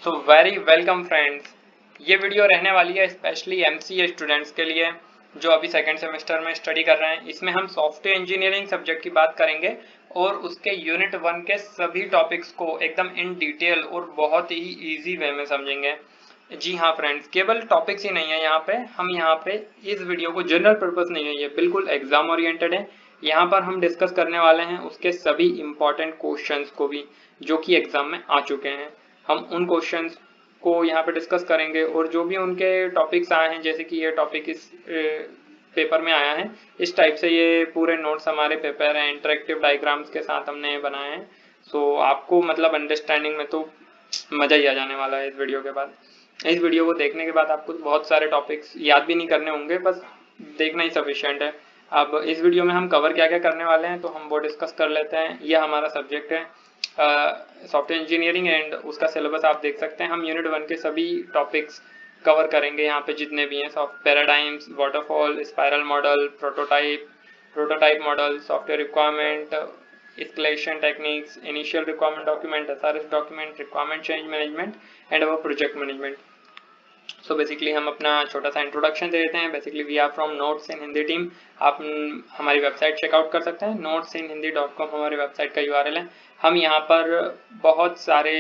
So very welcome friends. ये video रहने वाली है स्पेशली एमसीए स्टूडेंट्स के लिए जो अभी सेकेंड सेमेस्टर में स्टडी कर रहे हैं। इसमें हम सॉफ्टवेयर इंजीनियरिंग सब्जेक्ट की बात करेंगे और उसके यूनिट 1 के सभी टॉपिक्स को एकदम इन डिटेल और बहुत ही इजी वे में समझेंगे। जी हाँ फ्रेंड्स, केवल टॉपिक्स ही नहीं है यहाँ पे। हम यहाँ पे इस वीडियो को जनरल पर्पस नहीं है, ये बिल्कुल एग्जाम ओरिएंटेड है। यहाँ पर हम डिस्कस करने वाले हैं उसके सभी इंपॉर्टेंट क्वेश्चंस को भी जो कि एग्जाम में आ चुके हैं। हम उन क्वेश्चंस को यहाँ पे डिस्कस करेंगे और जो भी उनके टॉपिक्स आए हैं, जैसे कि ये टॉपिक इस पेपर में आया है, इस टाइप से ये पूरे नोट्स हमारे पेपर हैं, इंटरेक्टिव डायग्राम्स के साथ हमने बनाए हैं। सो आपको मतलब अंडरस्टैंडिंग में तो मजा ही आ जाने वाला है इस वीडियो के बाद। इस वीडियो को देखने के बाद आपको बहुत सारे टॉपिक्स याद भी नहीं करने होंगे, बस देखना ही सफिशिएंट है। अब इस वीडियो में हम कवर क्या क्या करने वाले हैं तो हम वो डिस्कस कर लेते हैं। यह हमारा सब्जेक्ट है सॉफ्टवेयर इंजीनियरिंग एंड उसका सिलेबस आप देख सकते हैं। हम यूनिट 1 के सभी टॉपिक्स कवर करेंगे यहाँ पे जितने भी हैं। Soft paradigms, waterfall, spiral model, prototype model, software requirement, escalation techniques, initial requirement document, SRS document, requirement change management and our project management. So basically हम अपना छोटा सा इंट्रोडक्शन दे देते हैं। Basically we are from notes in Hindi team. आप हमारी website checkout कर सकते हैं, notesinhindi.com हमारी वेबसाइट का URL है। हम यहाँ पर बहुत सारे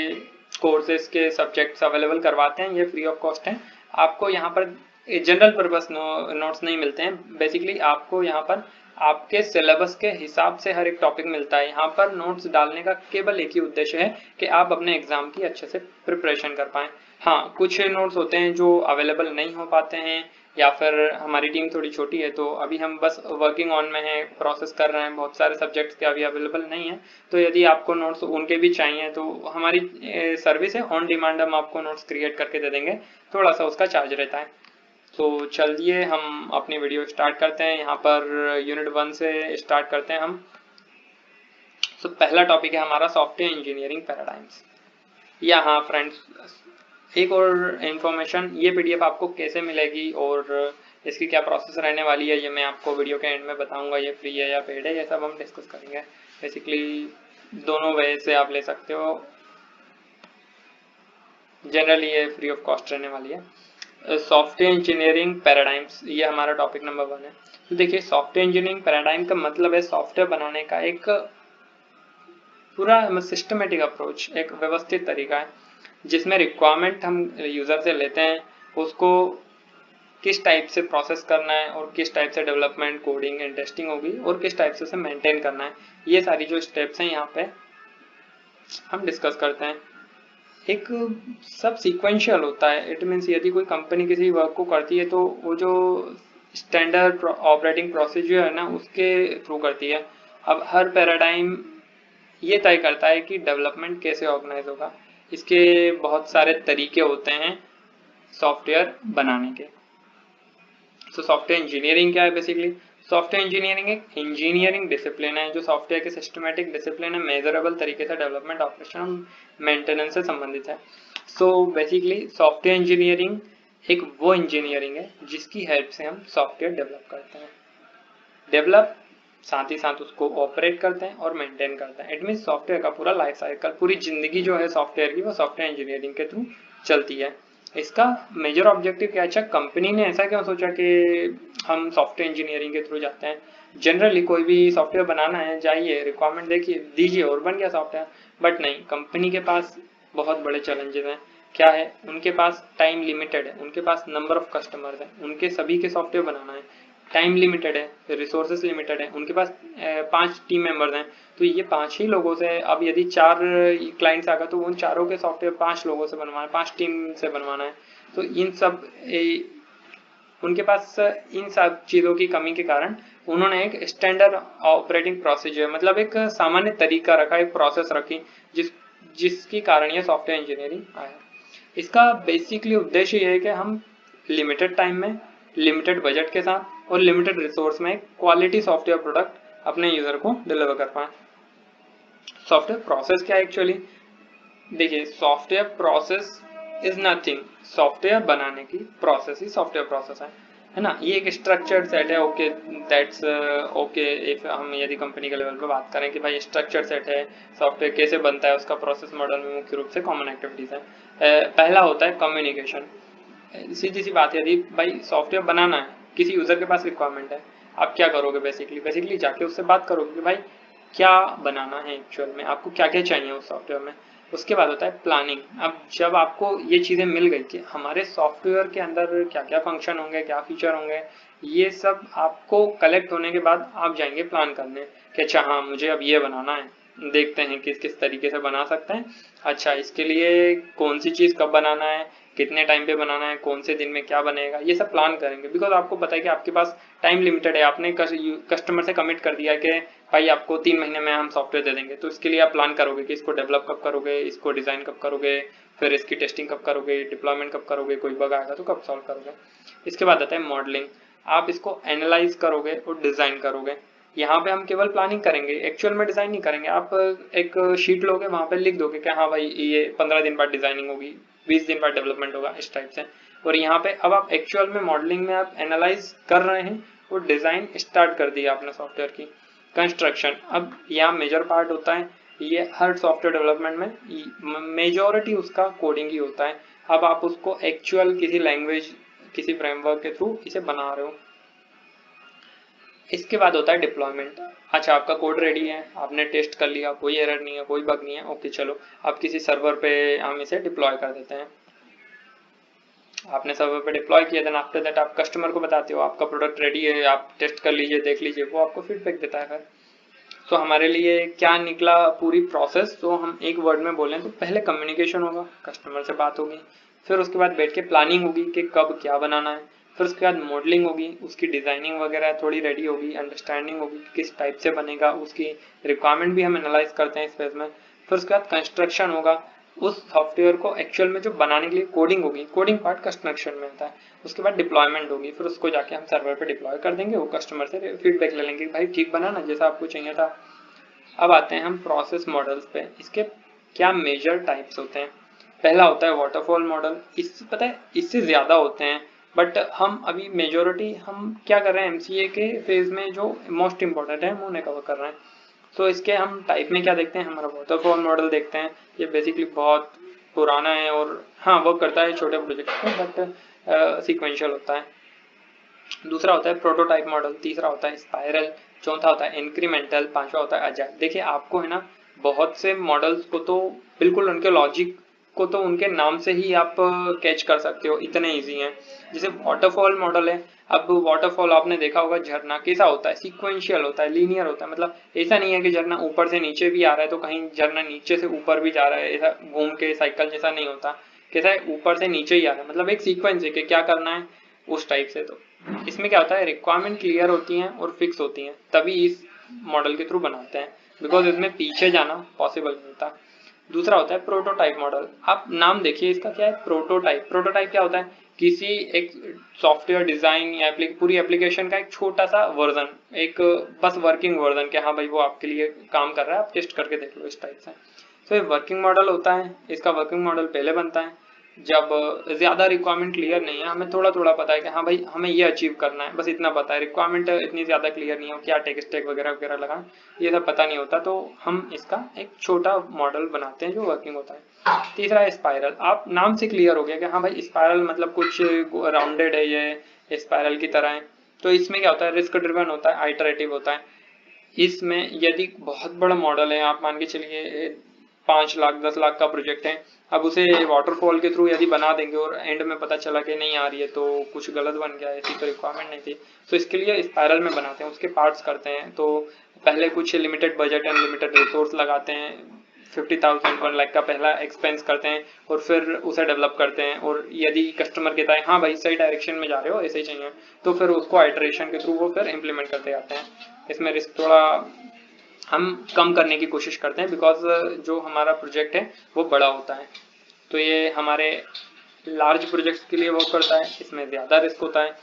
कोर्सेज के सब्जेक्ट्स अवेलेबल करवाते हैं, ये फ्री ऑफ कॉस्ट है। आपको यहाँ पर जनरल पर्पस नोट्स नहीं मिलते हैं। बेसिकली आपको यहाँ पर आपके सिलेबस के हिसाब से हर एक टॉपिक मिलता है। यहाँ पर नोट्स डालने का केवल एक ही उद्देश्य है कि आप अपने एग्जाम की अच्छे से प्रिपरेशन कर पाएं। हाँ, कुछ नोट्स होते हैं जो अवेलेबल नहीं हो पाते हैं या फिर हमारी टीम थोड़ी छोटी है तो अभी हम बस वर्किंग ऑन में हैं, प्रोसेस कर रहे हैं, बहुत सारे सब्जेक्ट्स के अभी अवेलेबल नहीं है। तो यदि आपको नोट्स उनके भी चाहिए तो हमारी सर्विस है, ऑन डिमांड हम आपको नोट्स क्रिएट करके दे देंगे, थोड़ा सा उसका चार्ज रहता है। तो चलिए हम अपनी वीडियो स्टार्ट करते हैं। यहाँ पर यूनिट 1 से स्टार्ट करते हैं हम। तो पहला टॉपिक है हमारा सॉफ्टवेयर इंजीनियरिंग पैराडाइम्स। यहाँ फ्रेंड्स एक और इन्फॉर्मेशन, ये पीडीएफ आपको कैसे मिलेगी और इसकी क्या प्रोसेस रहने वाली है ये मैं आपको वीडियो के एंड में बताऊंगा। ये फ्री है या पेड है ये सब हम डिस्कस करेंगे। बेसिकली दोनों वे से आप ले सकते हो, जनरली ये फ्री ऑफ कॉस्ट रहने वाली है। सॉफ्टवेयर इंजीनियरिंग पैराडाइम्स, ये हमारा टॉपिक नंबर 1 है। तो देखिए, सॉफ्टवेयर इंजीनियरिंग पैराडाइम का मतलब है सॉफ्टवेयर बनाने का एक पूरा सिस्टमेटिक अप्रोच, एक व्यवस्थित तरीका है जिसमें रिक्वायरमेंट हम यूजर से लेते हैं, उसको किस टाइप से प्रोसेस करना है और किस टाइप से डेवलपमेंट, कोडिंग एंड टेस्टिंग होगी और किस टाइप से उसे मेंटेन करना है। ये सारी जो स्टेप्स हैं यहाँ पे हम डिस्कस करते हैं। एक सब सीक्वेंशियल होता है। इट मीन्स यदि कोई कंपनी किसी वर्क को करती है तो वो जो स्टैंडर्ड ऑपरेटिंग प्रोसीजर है ना उसके थ्रू करती है। अब हर पैराडाइम ये तय करता है कि डेवलपमेंट कैसे ऑर्गेनाइज होगा। इसके बहुत सारे तरीके होते हैं सॉफ्टवेयर बनाने के। तो सॉफ्टवेयर इंजीनियरिंग क्या है? बेसिकली सॉफ्टवेयर इंजीनियरिंग एक इंजीनियरिंग डिसिप्लिन है जो सॉफ्टवेयर के सिस्टमेटिक डिसिप्लिन है, मेजरेबल तरीके से डेवलपमेंट, ऑपरेशन और मेंटेनेंस से संबंधित है। सो बेसिकली सॉफ्टवेयर इंजीनियरिंग एक वो इंजीनियरिंग है जिसकी हेल्प से हम सॉफ्टवेयर डेवलप करते हैं, डेवलप साथ ही साथ उसको ऑपरेट करते हैं और मेंटेन करते हैं। इट मीन सॉफ्टवेयर का पूरा लाइफ साइकिल, पूरी जिंदगी जो है सॉफ्टवेयर की वो सॉफ्टवेयर इंजीनियरिंग के थ्रू चलती है। इसका मेजर ऑब्जेक्टिव क्या? अच्छा, कंपनी ने ऐसा क्यों सोचा कि हम सॉफ्टवेयर इंजीनियरिंग के थ्रू जाते हैं? जनरली कोई भी सॉफ्टवेयर बनाना है, जाइए रिक्वायरमेंट देखिए, दीजिए और बन गया सॉफ्टवेयर। बट नहीं, कंपनी के पास बहुत बड़े चैलेंजेस हैं। क्या है? उनके पास टाइम लिमिटेड है, उनके पास नंबर ऑफ कस्टमर्स हैं, उनके सभी के सॉफ्टवेयर बनाना है, टाइम लिमिटेड है, रिसोर्सेज लिमिटेड है, उनके पास 5 टीम मेंबर्स हैं। तो ये 5 ही लोगों से, अब यदि 4 क्लाइंट्स आ गए तो उन चारों के सॉफ्टवेयर 5 लोगों से बनवाना है, 5 टीम से बनवाना है। तो इन सब उनके पास इन सब चीज़ों की कमी के कारण उन्होंने एक स्टैंडर्ड ऑपरेटिंग प्रोसीजर, मतलब एक सामान्य तरीका रखा, एक प्रोसेस रखी जिसके कारण ये सॉफ्टवेयर इंजीनियरिंग आया। इसका बेसिकली उद्देश्य ये है कि हम लिमिटेड टाइम में, लिमिटेड बजट के साथ और लिमिटेड रिसोर्स में क्वालिटी सॉफ्टवेयर प्रोडक्ट अपने यूजर को डिलीवर कर पाए। सॉफ्टवेयर प्रोसेस क्या है एक्चुअली? देखिए, software process is nothing, software बनाने की प्रोसेस ही सॉफ्टवेयर प्रोसेस है। है ना। ये एक स्ट्रक्चर्ड सेट है। Okay, that's okay. इफ हम यदि कंपनी के लेवल पे बात करें कि भाई स्ट्रक्चर सेट है, सॉफ्टवेयर कैसे बनता है, उसका प्रोसेस मॉडल में मुख्य रूप से कॉमन एक्टिविटीज है। पहला होता है कम्युनिकेशन। सीधी सी बात है, यदि भाई सॉफ्टवेयर बनाना है, किसी यूजर के पास रिक्वायरमेंट है, आप क्या करोगे? बेसिकली जाके उससे बात करोगे कि भाई क्या बनाना है, एक्चुअल में आपको क्या क्या चाहिए उस सॉफ्टवेयर में। उसके बाद होता है प्लानिंग। अब जब आपको ये चीजें मिल गई कि हमारे सॉफ्टवेयर के अंदर क्या क्या फंक्शन होंगे, क्या फीचर होंगे, ये सब आपको कलेक्ट होने के बाद आप जाएंगे प्लान करने कि अच्छा हाँ मुझे अब ये बनाना है, देखते हैं किस किस तरीके से बना सकते हैं। अच्छा, इसके लिए कौन सी चीज कब बनाना है, कितने टाइम पे बनाना है, कौन से दिन में क्या बनेगा, ये सब प्लान करेंगे। बिकॉज आपको पता है कि आपके पास टाइम लिमिटेड है। आपने कस्टमर से कमिट कर दिया कि भाई आपको 3 महीने में हम सॉफ्टवेयर दे देंगे, तो इसके लिए आप प्लान करोगे कि इसको डेवलप कब करोगे, इसको डिजाइन कब करोगे, फिर इसकी टेस्टिंग कब करोगे, डिप्लॉयमेंट कब करोगे, कोई बग आएगा तो कब सॉल्व करोगे। इसके बाद आता है मॉडलिंग। आप इसको एनालाइज करोगे और डिजाइन करोगे। यहाँ पे हम केवल प्लानिंग करेंगे, एक्चुअल में डिजाइन नहीं करेंगे। आप एक शीट लोगे, वहां पे लिख दोगे कि हाँ भाई ये 15 दिन बाद डिजाइनिंग होगी, 20 दिन बाद डेवलपमेंट होगा, इस टाइप से। और यहाँ पे अब आप एक्चुअल में मॉडलिंग में आप एनालाइज कर रहे हैं और डिजाइन स्टार्ट कर दिया आपने सॉफ्टवेयर की। कंस्ट्रक्शन, अब यहाँ मेजर पार्ट होता है। ये हर सॉफ्टवेयर डेवलपमेंट में मेजोरिटी उसका कोडिंग ही होता है। अब आप उसको एक्चुअल किसी लैंग्वेज, किसी फ्रेमवर्क के थ्रू इसे बना रहे हो। इसके बाद होता है डिप्लॉयमेंट। अच्छा, आपका कोड रेडी है, आपने टेस्ट कर लिया, कोई एरर नहीं है, कोई बग नहीं है, ओके चलो आप किसी सर्वर पे हम इसे डिप्लॉय कर देते हैं। आपने सर्वर पे डिप्लॉय किया, देन आफ्टर दैट आप कस्टमर को बताते हो आपका प्रोडक्ट रेडी है, आप टेस्ट कर लीजिए, देख लीजिए, वो आपको फीडबैक देता है। फिर तो हमारे लिए क्या निकला पूरी प्रोसेस, तो हम एक वर्ड में बोलें तो पहले कम्युनिकेशन होगा, कस्टमर से बात होगी, फिर उसके बाद बैठ के प्लानिंग होगी कि कब क्या बनाना है, फिर उसके बाद मॉडलिंग होगी, उसकी डिजाइनिंग वगैरह थोड़ी रेडी होगी, अंडरस्टैंडिंग होगी किस टाइप से बनेगा, उसकी रिक्वायरमेंट भी हम एनालाइज करते हैं इस फेज में। फिर उसके बाद कंस्ट्रक्शन होगा, उस सॉफ्टवेयर को एक्चुअल में जो बनाने के लिए कोडिंग होगी, कोडिंग पार्ट कंस्ट्रक्शन में आता है। उसके बाद डिप्लॉयमेंट होगी, फिर उसको जाके हम सर्वर पे डिप्लॉय कर देंगे, वो कस्टमर से फीडबैक ले लेंगे भाई ठीक बना ना, जैसा आपको चाहिए था। अब आते हैं हम प्रोसेस मॉडल्स पे। इसके क्या मेजर टाइप्स होते हैं। पहला होता है वाटरफॉल मॉडल। इससे पता है इससे ज्यादा होते हैं, बट हम अभी मेजोरिटी हम क्या कर रहे हैं, एमसीए के फेज में जो मोस्ट इंपॉर्टेंट है हम उन्हें कवर कर रहे हैं। तो इसके हम टाइप में क्या देखते हैं, हमारा वाटरफॉल मॉडल देखते हैं। ये बेसिकली बहुत पुराना है और हाँ वर्क करता है छोटे प्रोजेक्ट पे, बट सीक्वेंशियल होता है। दूसरा होता है प्रोटोटाइप मॉडल, तीसरा होता है स्पाइरल, चौथा होता है इंक्रीमेंटल, पांचवा होता है अजाइल। देखिए आपको है ना, बहुत से मॉडल्स को तो बिल्कुल उनके लॉजिक को तो उनके नाम से ही आप कैच कर सकते हो, इतने इजी हैं। जैसे वाटरफॉल मॉडल है। अब वाटरफॉल आपने देखा होगा, झरना कैसा होता है, सीक्वेंशियल होता है, लीनियर होता है। मतलब ऐसा नहीं है कि झरना ऊपर से नीचे भी आ रहा है तो कहीं झरना नीचे से ऊपर भी जा रहा है, ऐसा घूम के साइकिल जैसा नहीं होता। कैसा है, ऊपर से नीचे ही आ रहा है, मतलब एक सीक्वेंस है कि क्या करना है उस टाइप से। तो इसमें क्या होता है, रिक्वायरमेंट क्लियर होती हैं और फिक्स होती हैं, तभी इस मॉडल के थ्रू बनाते हैं, बिकॉज इसमें पीछे जाना पॉसिबल नहीं होता। दूसरा होता है प्रोटोटाइप मॉडल। आप नाम देखिए इसका क्या है, प्रोटोटाइप। प्रोटोटाइप क्या होता है, किसी एक सॉफ्टवेयर डिजाइन या पूरी एप्लीकेशन का एक छोटा सा वर्जन, एक बस वर्किंग वर्जन, कि हाँ भाई वो आपके लिए काम कर रहा है, आप टेस्ट करके देख लो, इस टाइप से। तो ये वर्किंग मॉडल होता है। इसका वर्किंग मॉडल पहले बनता है जब ज्यादा रिक्वायरमेंट क्लियर नहीं है, हमें थोड़ा थोड़ा पता है कि हाँ भाई हमें ये अचीव करना है, बस इतना पता है, रिक्वायरमेंट इतनी ज्यादा क्लियर नहीं हो, क्या टेक स्टैक वगैरह वगैरह लगाएं, ये सब पता नहीं होता, तो हम इसका एक छोटा मॉडल बनाते हैं जो वर्किंग होता है। तीसरा है स्पाइरल। आप नाम से क्लियर हो गया कि हाँ भाई स्पाइरल मतलब कुछ राउंडेड है, ये स्पाइरल की तरह है। तो इसमें क्या होता है, रिस्क ड्रिवन होता है, आइटरेटिव होता है। इसमें यदि बहुत बड़ा मॉडल है, आप मान के चलिए 5 लाख 10 लाख का प्रोजेक्ट है, अब उसे वाटरफॉल के थ्रू यदि बना देंगे और एंड में पता चला कि नहीं आ रही है, तो कुछ गलत बन गया, ऐसी तो रिक्वायरमेंट नहीं थी। तो इसके लिए स्पाइरल में बनाते हैं, उसके पार्ट्स करते हैं। तो पहले कुछ limited budget and limited resource लगाते हैं, 50,000 1 लाख का पहला एक्सपेंस करते हैं और फिर उसे डेवलप करते हैं। और यदि कस्टमर कहता है हाँ भाई सही डायरेक्शन में जा रहे हो, ऐसे ही चाहिए, तो फिर उसको आइटरेशन के थ्रू वो फिर इम्प्लीमेंट करते जाते हैं। इसमें रिस्क थोड़ा हम कम करने की कोशिश करते हैं, बिकॉज जो हमारा प्रोजेक्ट है वो बड़ा होता है। तो ये हमारे लार्ज प्रोजेक्ट्स के लिए वर्क करता है, इसमें ज़्यादा रिस्क होता है।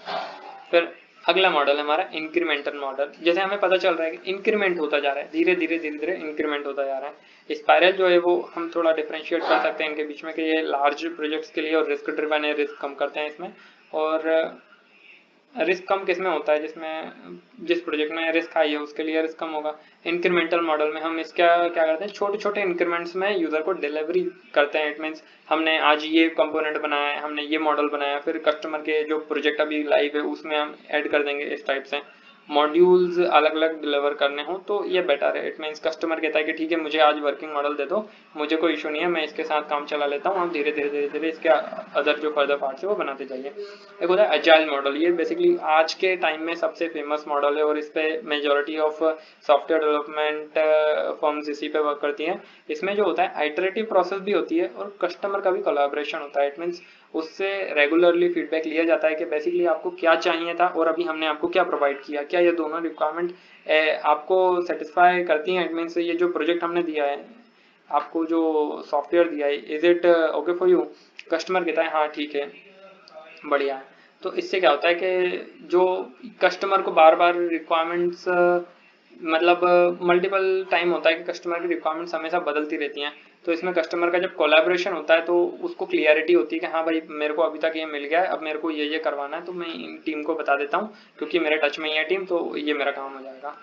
फिर अगला मॉडल है हमारा इंक्रीमेंटल मॉडल। जैसे हमें पता चल रहा है कि इंक्रीमेंट होता जा रहा है, धीरे धीरे इंक्रीमेंट होता जा रहा है। स्पाइरल जो है वो हम थोड़ा डिफरेंशिएट कर सकते हैं इनके बीच में कि ये लार्ज प्रोजेक्ट्स के लिए और रिस्क ड्रिवन है, रिस्क कम करते हैं इसमें। और रिस्क कम किस में होता है, जिस प्रोजेक्ट में रिस्क आई है उसके लिए रिस्क कम होगा। इंक्रीमेंटल मॉडल में हम इसका क्या करते हैं, छोटे छोटे इंक्रीमेंट्स में यूजर को डिलीवरी करते हैं। इट मीन्स हमने आज ये कंपोनेंट बनाया है, हमने ये मॉडल बनाया, फिर कस्टमर के जो प्रोजेक्ट अभी लाइव है उसमें हम ऐड कर देंगे। इस टाइप से मॉड्यूल्स अलग अलग डिलीवर करने हो तो ये बेटर है। इट मीन्स कस्टमर कहता है कि ठीक है मुझे आज वर्किंग मॉडल दे दो, मुझे कोई इशू नहीं है, मैं इसके साथ काम चला लेता हूँ, आप धीरे धीरे धीरे धीरे इसके अदर जो फर्दर पार्ट्स है वो बनाते जाइए। एक होता है एजाइल मॉडल, ये बेसिकली आज के टाइम में सबसे फेमस मॉडल है और इस पे majority of software development firms इसी पे वर्क करती हैं। इसमें जो होता है आइटरेटिव प्रोसेस भी होती है और कस्टमर का भी कोलैबोरेशन होता है। इट मीन्स उससे रेगुलरली फीडबैक लिया जाता है कि बेसिकली आपको क्या चाहिए था और अभी हमने आपको क्या प्रोवाइड किया, क्या ये दोनों रिक्वायरमेंट आपको सेटिस्फाई करती हैं। इट मीन्स ये जो प्रोजेक्ट हमने दिया है, आपको जो सॉफ्टवेयर दिया है, is it okay for you. Customer कहता है हाँ ठीक है बढ़िया है। तो इससे क्या होता है कि जो कस्टमर को बार बार रिक्वायरमेंट्स मतलब मल्टीपल टाइम होता है कि कस्टमर की रिक्वायरमेंट्स हमेशा बदलती रहती हैं। तो इसमें कस्टमर का जब कोलैबोरेशन होता है तो उसको क्लियरिटी होती है कि हाँ भाई मेरे को अभी तक ये मिल गया है, अब मेरे को ये करवाना है, तो मैं टीम को बता देता हूँ क्योंकि मेरे टच में ही है टीम, तो ये मेरा काम हो जाएगा।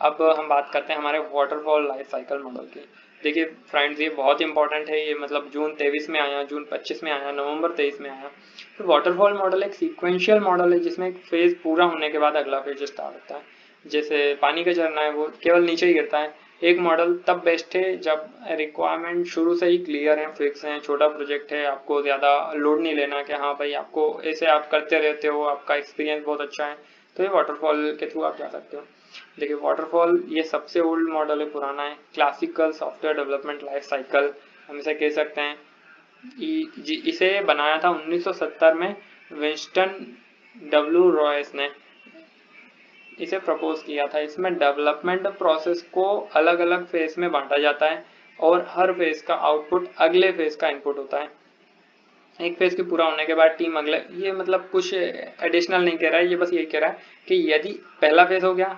अब हम बात करते हैं हमारे वाटरफॉल लाइफ साइकिल मॉडल की। देखिए फ्रेंड्स ये बहुत इंपॉर्टेंट है, ये मतलब जून 23 में आया, जून 25 में आया, नवंबर 23 में आया। तो वाटरफॉल मॉडल एक सीक्वेंशियल मॉडल है जिसमें एक फेज पूरा होने के बाद अगला फेज स्टार्ट होता है। जैसे पानी का झरना है वो केवल नीचे ही गिरता है। एक मॉडल तब बेस्ट है जब रिक्वायरमेंट शुरू से ही क्लियर है, फिक्स है, छोटा प्रोजेक्ट है, आपको ज़्यादा लोड नहीं लेना कि हाँ भाई आपको ऐसे आप करते रहते हो, आपका एक्सपीरियंस बहुत अच्छा है, तो ये वाटरफॉल के थ्रू आप जा सकते हो। देखिए वाटरफॉल ये सबसे ओल्ड मॉडल है, पुराना है, classical software development life cycle हम इसे कह सकते हैं। इसे बनाया था 1970 में विंस्टन डब्ल्यू रॉयस ने इसे प्रपोज किया था। इसमें डेवलपमेंट प्रोसेस को अलग अलग फेज में बांटा जाता है और हर फेज का आउटपुट अगले फेज का इनपुट होता है। एक फेज के पूरा होने के बाद टीम अगले, ये मतलब कुछ एडिशनल नहीं कह रहा है, ये बस यही कह रहा है कि यदि पहला फेज हो गया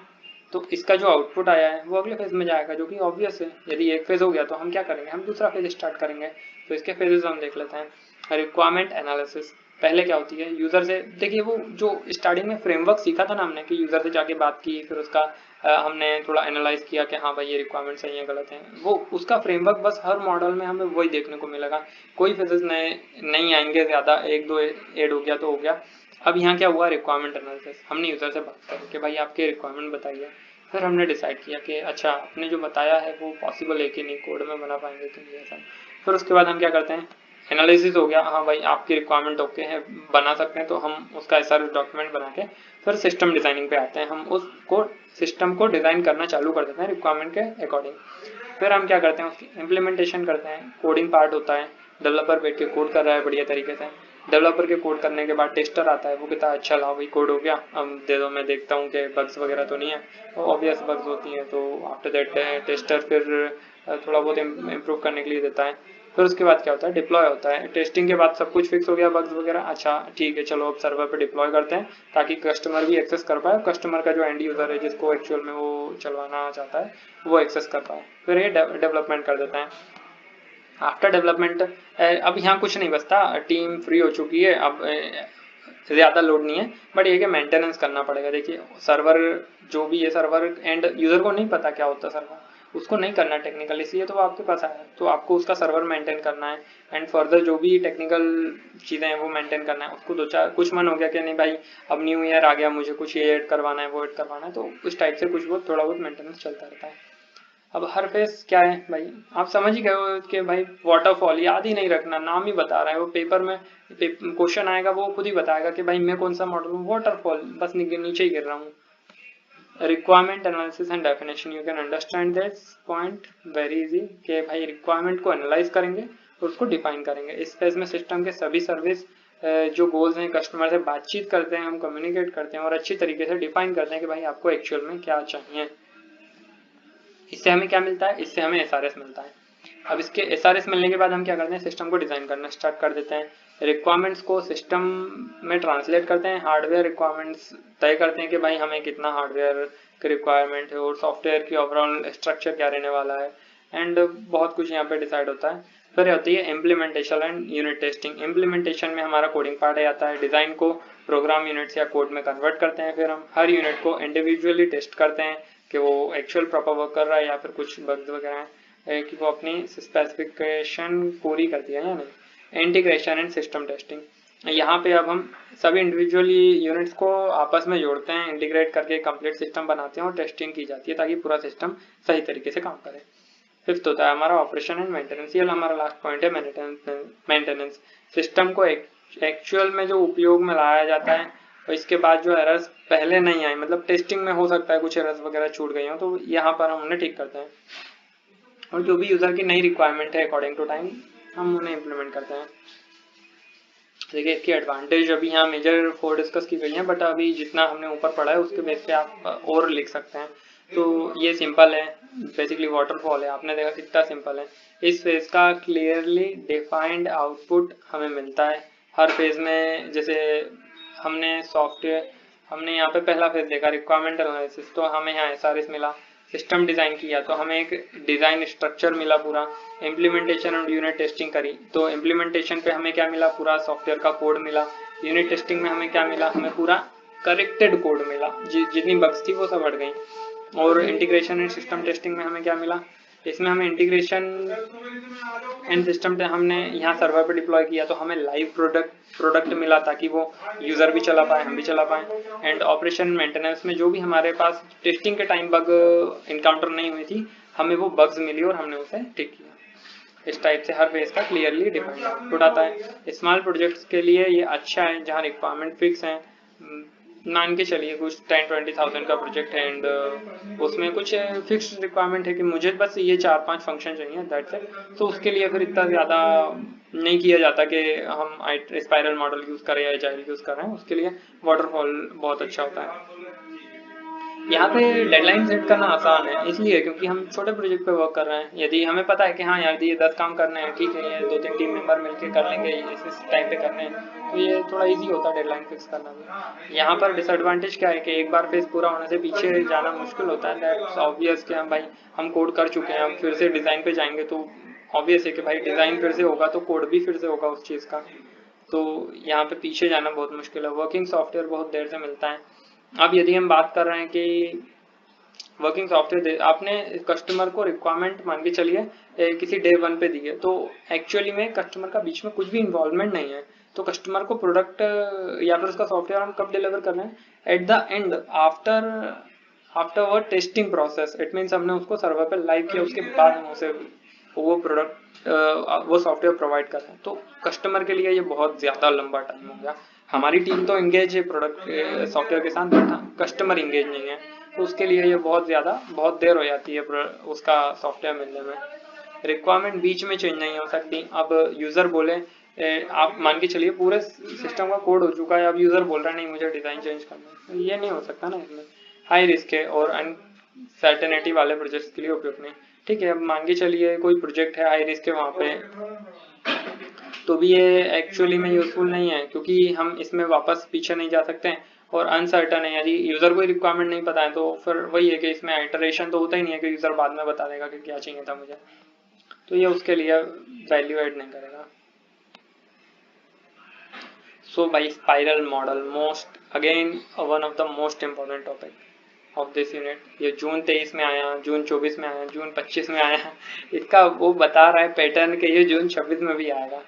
तो इसका जो आउटपुट आया है वो अगले फेज में जाएगा, जो कि ऑब्वियस है। यदि एक फेज हो गया तो हम क्या करेंगे, हम दूसरा फेज स्टार्ट करेंगे। तो इसके फेजेस हम देख लेते हैं। रिक्वायरमेंट एनालिसिस पहले क्या होती है, यूजर से, देखिए वो जो स्टार्टिंग में फ्रेमवर्क सीखा था ना हमने कि यूजर से जाके बात की, फिर उसका हमने थोड़ा एनालाइज किया कि हाँ भाई ये रिक्वायरमेंट सही है गलत है, वो उसका फ्रेमवर्क बस हर मॉडल में हमें वही देखने को मिलेगा। कोई फेजेस नए नहीं आएंगे, ज्यादा एक दो ऐड हो गया तो हो गया। अब यहाँ क्या हुआ, रिक्वायरमेंट एनालिसिस, हमने यूजर से बात करी कि भाई आपके रिक्वायरमेंट बताइए। फिर हमने डिसाइड किया कि अच्छा आपने जो बताया है वो पॉसिबल है कि नहीं, कोड में बना पाएंगे कि नहीं ऐसा। फिर उसके बाद हम क्या करते हैं, एनालिसिस हो गया, हाँ भाई आपकी रिक्वायरमेंट ओके है, बना सकते हैं, तो हम उसका SRS डॉक्यूमेंट बना के फिर सिस्टम डिजाइनिंग पे आते हैं। हम उसको सिस्टम को डिजाइन करना चालू कर देते हैं रिक्वायरमेंट के अकॉर्डिंग। फिर हम क्या करते हैं, उसकी इम्प्लीमेंटेशन करते हैं। कोडिंग पार्ट होता है, डेवलपर बैठ के कोड कर रहा है बढ़िया तरीके से। डेवलपर के कोड करने के बाद टेस्टर आता है, वो कहता है अच्छा लाओ भाई कोड हो गया, अब दे दो मैं देखता हूँ कि बग्स वगैरह तो नहीं है। ऑब्वियस बग्स होती हैं, तो आफ्टर दैट टेस्टर फिर थोड़ा बहुत इम्प्रूव करने के लिए देता है। फिर उसके बाद क्या होता है, डिप्लॉय होता है। टेस्टिंग के बाद सब कुछ फिक्स हो गया बग्स वगैरह, अच्छा ठीक है चलो अब सर्वर पे डिप्लॉय करते हैं ताकि कस्टमर भी एक्सेस कर पाए, कस्टमर का जो एंड यूजर है जिसको एक्चुअल में वो चलवाना चाहता है वो एक्सेस कर पाए। फिर ये डेवलपमेंट कर देते हैं। आफ्टर डेवलपमेंट अब यहाँ कुछ नहीं बचता, टीम फ्री हो चुकी है, अब ज़्यादा लोड नहीं है, बट ये कि मेंटेनेंस करना पड़ेगा। देखिए सर्वर जो भी है, सर्वर एंड यूज़र को नहीं पता क्या होता है सर्वर, उसको नहीं करना टेक्निकल, इसलिए तो वो आपके पास आया है, तो आपको उसका सर्वर मेंटेन करना है एंड फर्दर जो भी टेक्निकल चीज़ें हैं वो मेंटेन करना है। उसको दो चार कुछ मन हो गया कि नहीं भाई अब न्यू ईयर आ गया, मुझे कुछ ये ऐड करवाना है वो ऐड करवाना है, तो उस टाइप से कुछ बहुत थोड़ा बहुत मेंटेनेंस चलता रहता है। अब हर फेस क्या है भाई, आप समझ ही गए हो कि भाई वाटरफॉल याद ही नहीं रखना, नाम ही बता रहा है, वो पेपर में क्वेश्चन आएगा वो खुद ही बताएगा कि भाई मैं कौन सा मॉडल हूँ, वाटरफॉल, बस नीचे ही गिर रहा हूँ। Requirement analysis and definition, you can understand this point very easy कि भाई रिक्वायरमेंट को एनालाइज करेंगे और उसको डिफाइन करेंगे। इस फेज में सिस्टम के सभी सर्विस जो गोल्स हैं, कस्टमर से बातचीत करते हैं, हम कम्युनिकेट करते हैं और अच्छी तरीके से डिफाइन करते हैं कि भाई आपको एक्चुअल में क्या चाहिए। इससे हमें क्या मिलता है, इससे हमें SRS मिलता है। अब इसके SRS मिलने के बाद हम क्या करते हैं, सिस्टम को डिजाइन करना स्टार्ट कर देते हैं। रिक्वायरमेंट्स को सिस्टम में ट्रांसलेट करते हैं, हार्डवेयर रिक्वायरमेंट्स तय करते हैं कि भाई हमें कितना हार्डवेयर की रिक्वायरमेंट है और सॉफ्टवेयर की ओवरऑल स्ट्रक्चर क्या रहने वाला है, एंड बहुत कुछ यहाँ पे डिसाइड होता है। फिर होती है implementation and unit testing. Implementation में हमारा कोडिंग पार्ट आ जाता है, डिज़ाइन को प्रोग्राम यूनिट्स या कोड में कन्वर्ट करते हैं, फिर हम हर यूनिट को इंडिविजुअली टेस्ट करते हैं कि वो एक्चुअल प्रॉपर वर्क कर रहा है या फिर कुछ बग्स वगैरह हैं कि वो अपनी स्पेसिफिकेशन पूरी करती है या नहीं। इंटीग्रेशन एंड सिस्टम टेस्टिंग, यहाँ पे अब हम सभी इंडिविजुअली यूनिट्स को आपस में जोड़ते हैं, इंटीग्रेट करके कंप्लीट सिस्टम बनाते हैं और टेस्टिंग की जाती है ताकि पूरा सिस्टम सही तरीके से काम करे। फिफ्थ होता है हमारा ऑपरेशन एंड मेंटेनेंस। ये हमारा लास्ट पॉइंट है, मेंटेनेंस। सिस्टम को एक्चुअल में जो उपयोग में लाया जाता है और इसके बाद जो एरर्स पहले नहीं आए, मतलब टेस्टिंग में हो सकता है कुछ एरर्स वगैरह छूट गई हो, तो यहाँ पर हम उन्हें ठीक करते हैं और जो भी यूजर की नई रिक्वायरमेंट है अकॉर्डिंग टू टाइम हम उन्हें इम्प्लीमेंट करते हैं। देखिए इसकी एडवांटेज अभी यहाँ मेजर 4 डिस्कस की गई हैं, बट अभी जितना हमने ऊपर पढ़ा है उसके बेस पे आप और लिख सकते हैं। तो ये सिंपल है, बेसिकली वाटरफॉल है, आपने देखा कितना सिंपल है। इस फेज का क्लियरली डिफाइंड आउटपुट हमें मिलता है हर फेज में। जैसे हमने यहाँ पे पहला फेज देखा रिक्वायरमेंट एनालिसिस, तो हमें यहाँ एसआरएस मिला। सिस्टम डिज़ाइन किया तो हमें एक डिज़ाइन स्ट्रक्चर मिला पूरा। इम्प्लीमेंटेशन और यूनिट टेस्टिंग करी तो इम्प्लीमेंटेशन पे हमें क्या मिला, पूरा सॉफ्टवेयर का कोड मिला। यूनिट टेस्टिंग में हमें क्या मिला, हमें पूरा करेक्टेड कोड मिला, जितनी बग्स थी वो सब हट गई। और इंटीग्रेशन एंड सिस्टम टेस्टिंग में हमें क्या मिला, इसमें हमें इंटीग्रेशन एंड सिस्टम हमने यहाँ सर्वर पे डिप्लॉय किया तो हमें लाइव प्रोडक्ट मिला ताकि वो यूज़र भी चला पाए, हम भी चला पाए। एंड ऑपरेशन मेंटेनेंस में जो भी हमारे पास टेस्टिंग के टाइम बग इनकाउंटर नहीं हुई थी, हमें वो बग्स मिली और हमने उसे ठीक किया। इस टाइप से हर फेज का क्लियरली डिफाइंड आउटपुट आता है। स्मॉल प्रोजेक्ट्स के लिए ये अच्छा है जहाँ रिक्वायरमेंट फिक्स है। मान के चलिए कुछ 10-20,000 का प्रोजेक्ट है एंड उसमें कुछ फिक्स रिक्वायरमेंट है कि मुझे बस ये 4-5 फंक्शन चाहिए, दैट्स इट। तो उसके लिए फिर इतना ज़्यादा नहीं किया जाता कि हम स्पाइरल मॉडल यूज़ करें या एजाइल यूज़ कर रहे हैं, उसके लिए वाटरफॉल बहुत अच्छा होता है। यहाँ पे डेडलाइन सेट करना आसान है इसलिए क्योंकि हम छोटे प्रोजेक्ट पे वर्क कर रहे हैं। यदि हमें पता है कि हाँ यार ये 10 काम करने हैं, ठीक है, ये 2-3 टीम मेंबर मिलकर कर लेंगे, इस टाइम पे करने हैं, तो ये थोड़ा इजी होता है डेडलाइन फिक्स करना भी। यहाँ पर डिसएडवांटेज क्या है कि एक बार फेज पूरा होने से पीछे जाना मुश्किल होता है। दैट्स ऑब्वियस कि हम कोड कर चुके हैं, हम फिर से डिज़ाइन पे जाएंगे तो ऑब्वियस है कि भाई डिज़ाइन फिर से होगा तो कोड भी फिर से होगा उस चीज़ का, तो यहाँ पे पीछे जाना बहुत मुश्किल है। वर्किंग सॉफ्टवेयर बहुत देर से मिलता है। अब यदि हम बात कर रहे हैं कि वर्किंग सॉफ्टवेयर आपने कस्टमर को रिक्वायरमेंट मान के चलिए किसी डे 1 पे दी है, तो एक्चुअली में कस्टमर का बीच में कुछ भी इन्वॉल्वमेंट नहीं है, तो कस्टमर को प्रोडक्ट या फिर उसका सॉफ्टवेयर हम कब डिलीवर कर रहे हैं, at the end after word testing process. It means हमने उसको सर्वर पे लाइव किया, उसके बाद हम उसे वो प्रोडक्ट वो सॉफ्टवेयर प्रोवाइड कर रहे हैं। तो कस्टमर के लिए ये बहुत ज़्यादा लंबा टाइम हो गया। हमारी टीम तो इंगेज है प्रोडक्ट सॉफ्टवेयर के साथ, बट कस्टमर इंगेज नहीं है, तो उसके लिए ये बहुत देर हो जाती है उसका सॉफ्टवेयर मिलने में। रिक्वायरमेंट बीच में चेंज नहीं हो सकती। अब यूज़र बोले आप मान के चलिए पूरे सिस्टम का कोड हो चुका है, अब यूज़र बोल रहा है नहीं मुझे डिज़ाइन चेंज करना है, तो ये नहीं हो सकता ना। इसमें हाई रिस्क है और अनसर्टेनिटी वाले प्रोजेक्ट्स के लिए उपयुक्त नहीं। ठीक है, अब मान के चलिए कोई प्रोजेक्ट है हाई रिस्क है वहाँ पे, तो भी ये एक्चुअली में यूजफुल नहीं है क्योंकि हम इसमें वापस पीछे नहीं जा सकते हैं और अनसर्टन है। यदि यूज़र को रिक्वायरमेंट नहीं पता है तो फिर वही है कि इसमें आइटरेशन तो होता ही नहीं है कि यूज़र बाद में बता देगा कि क्या चाहिए था मुझे, तो ये उसके लिए वैल्यू ऐड नहीं करेगा। So by spiral model most again one of the most important topic of this unit. ये जून 23 में आया, जून 24 में आया, जून 25 में आया, इसका वो बता रहा है पैटर्न कि ये जून 26 में भी आएगा।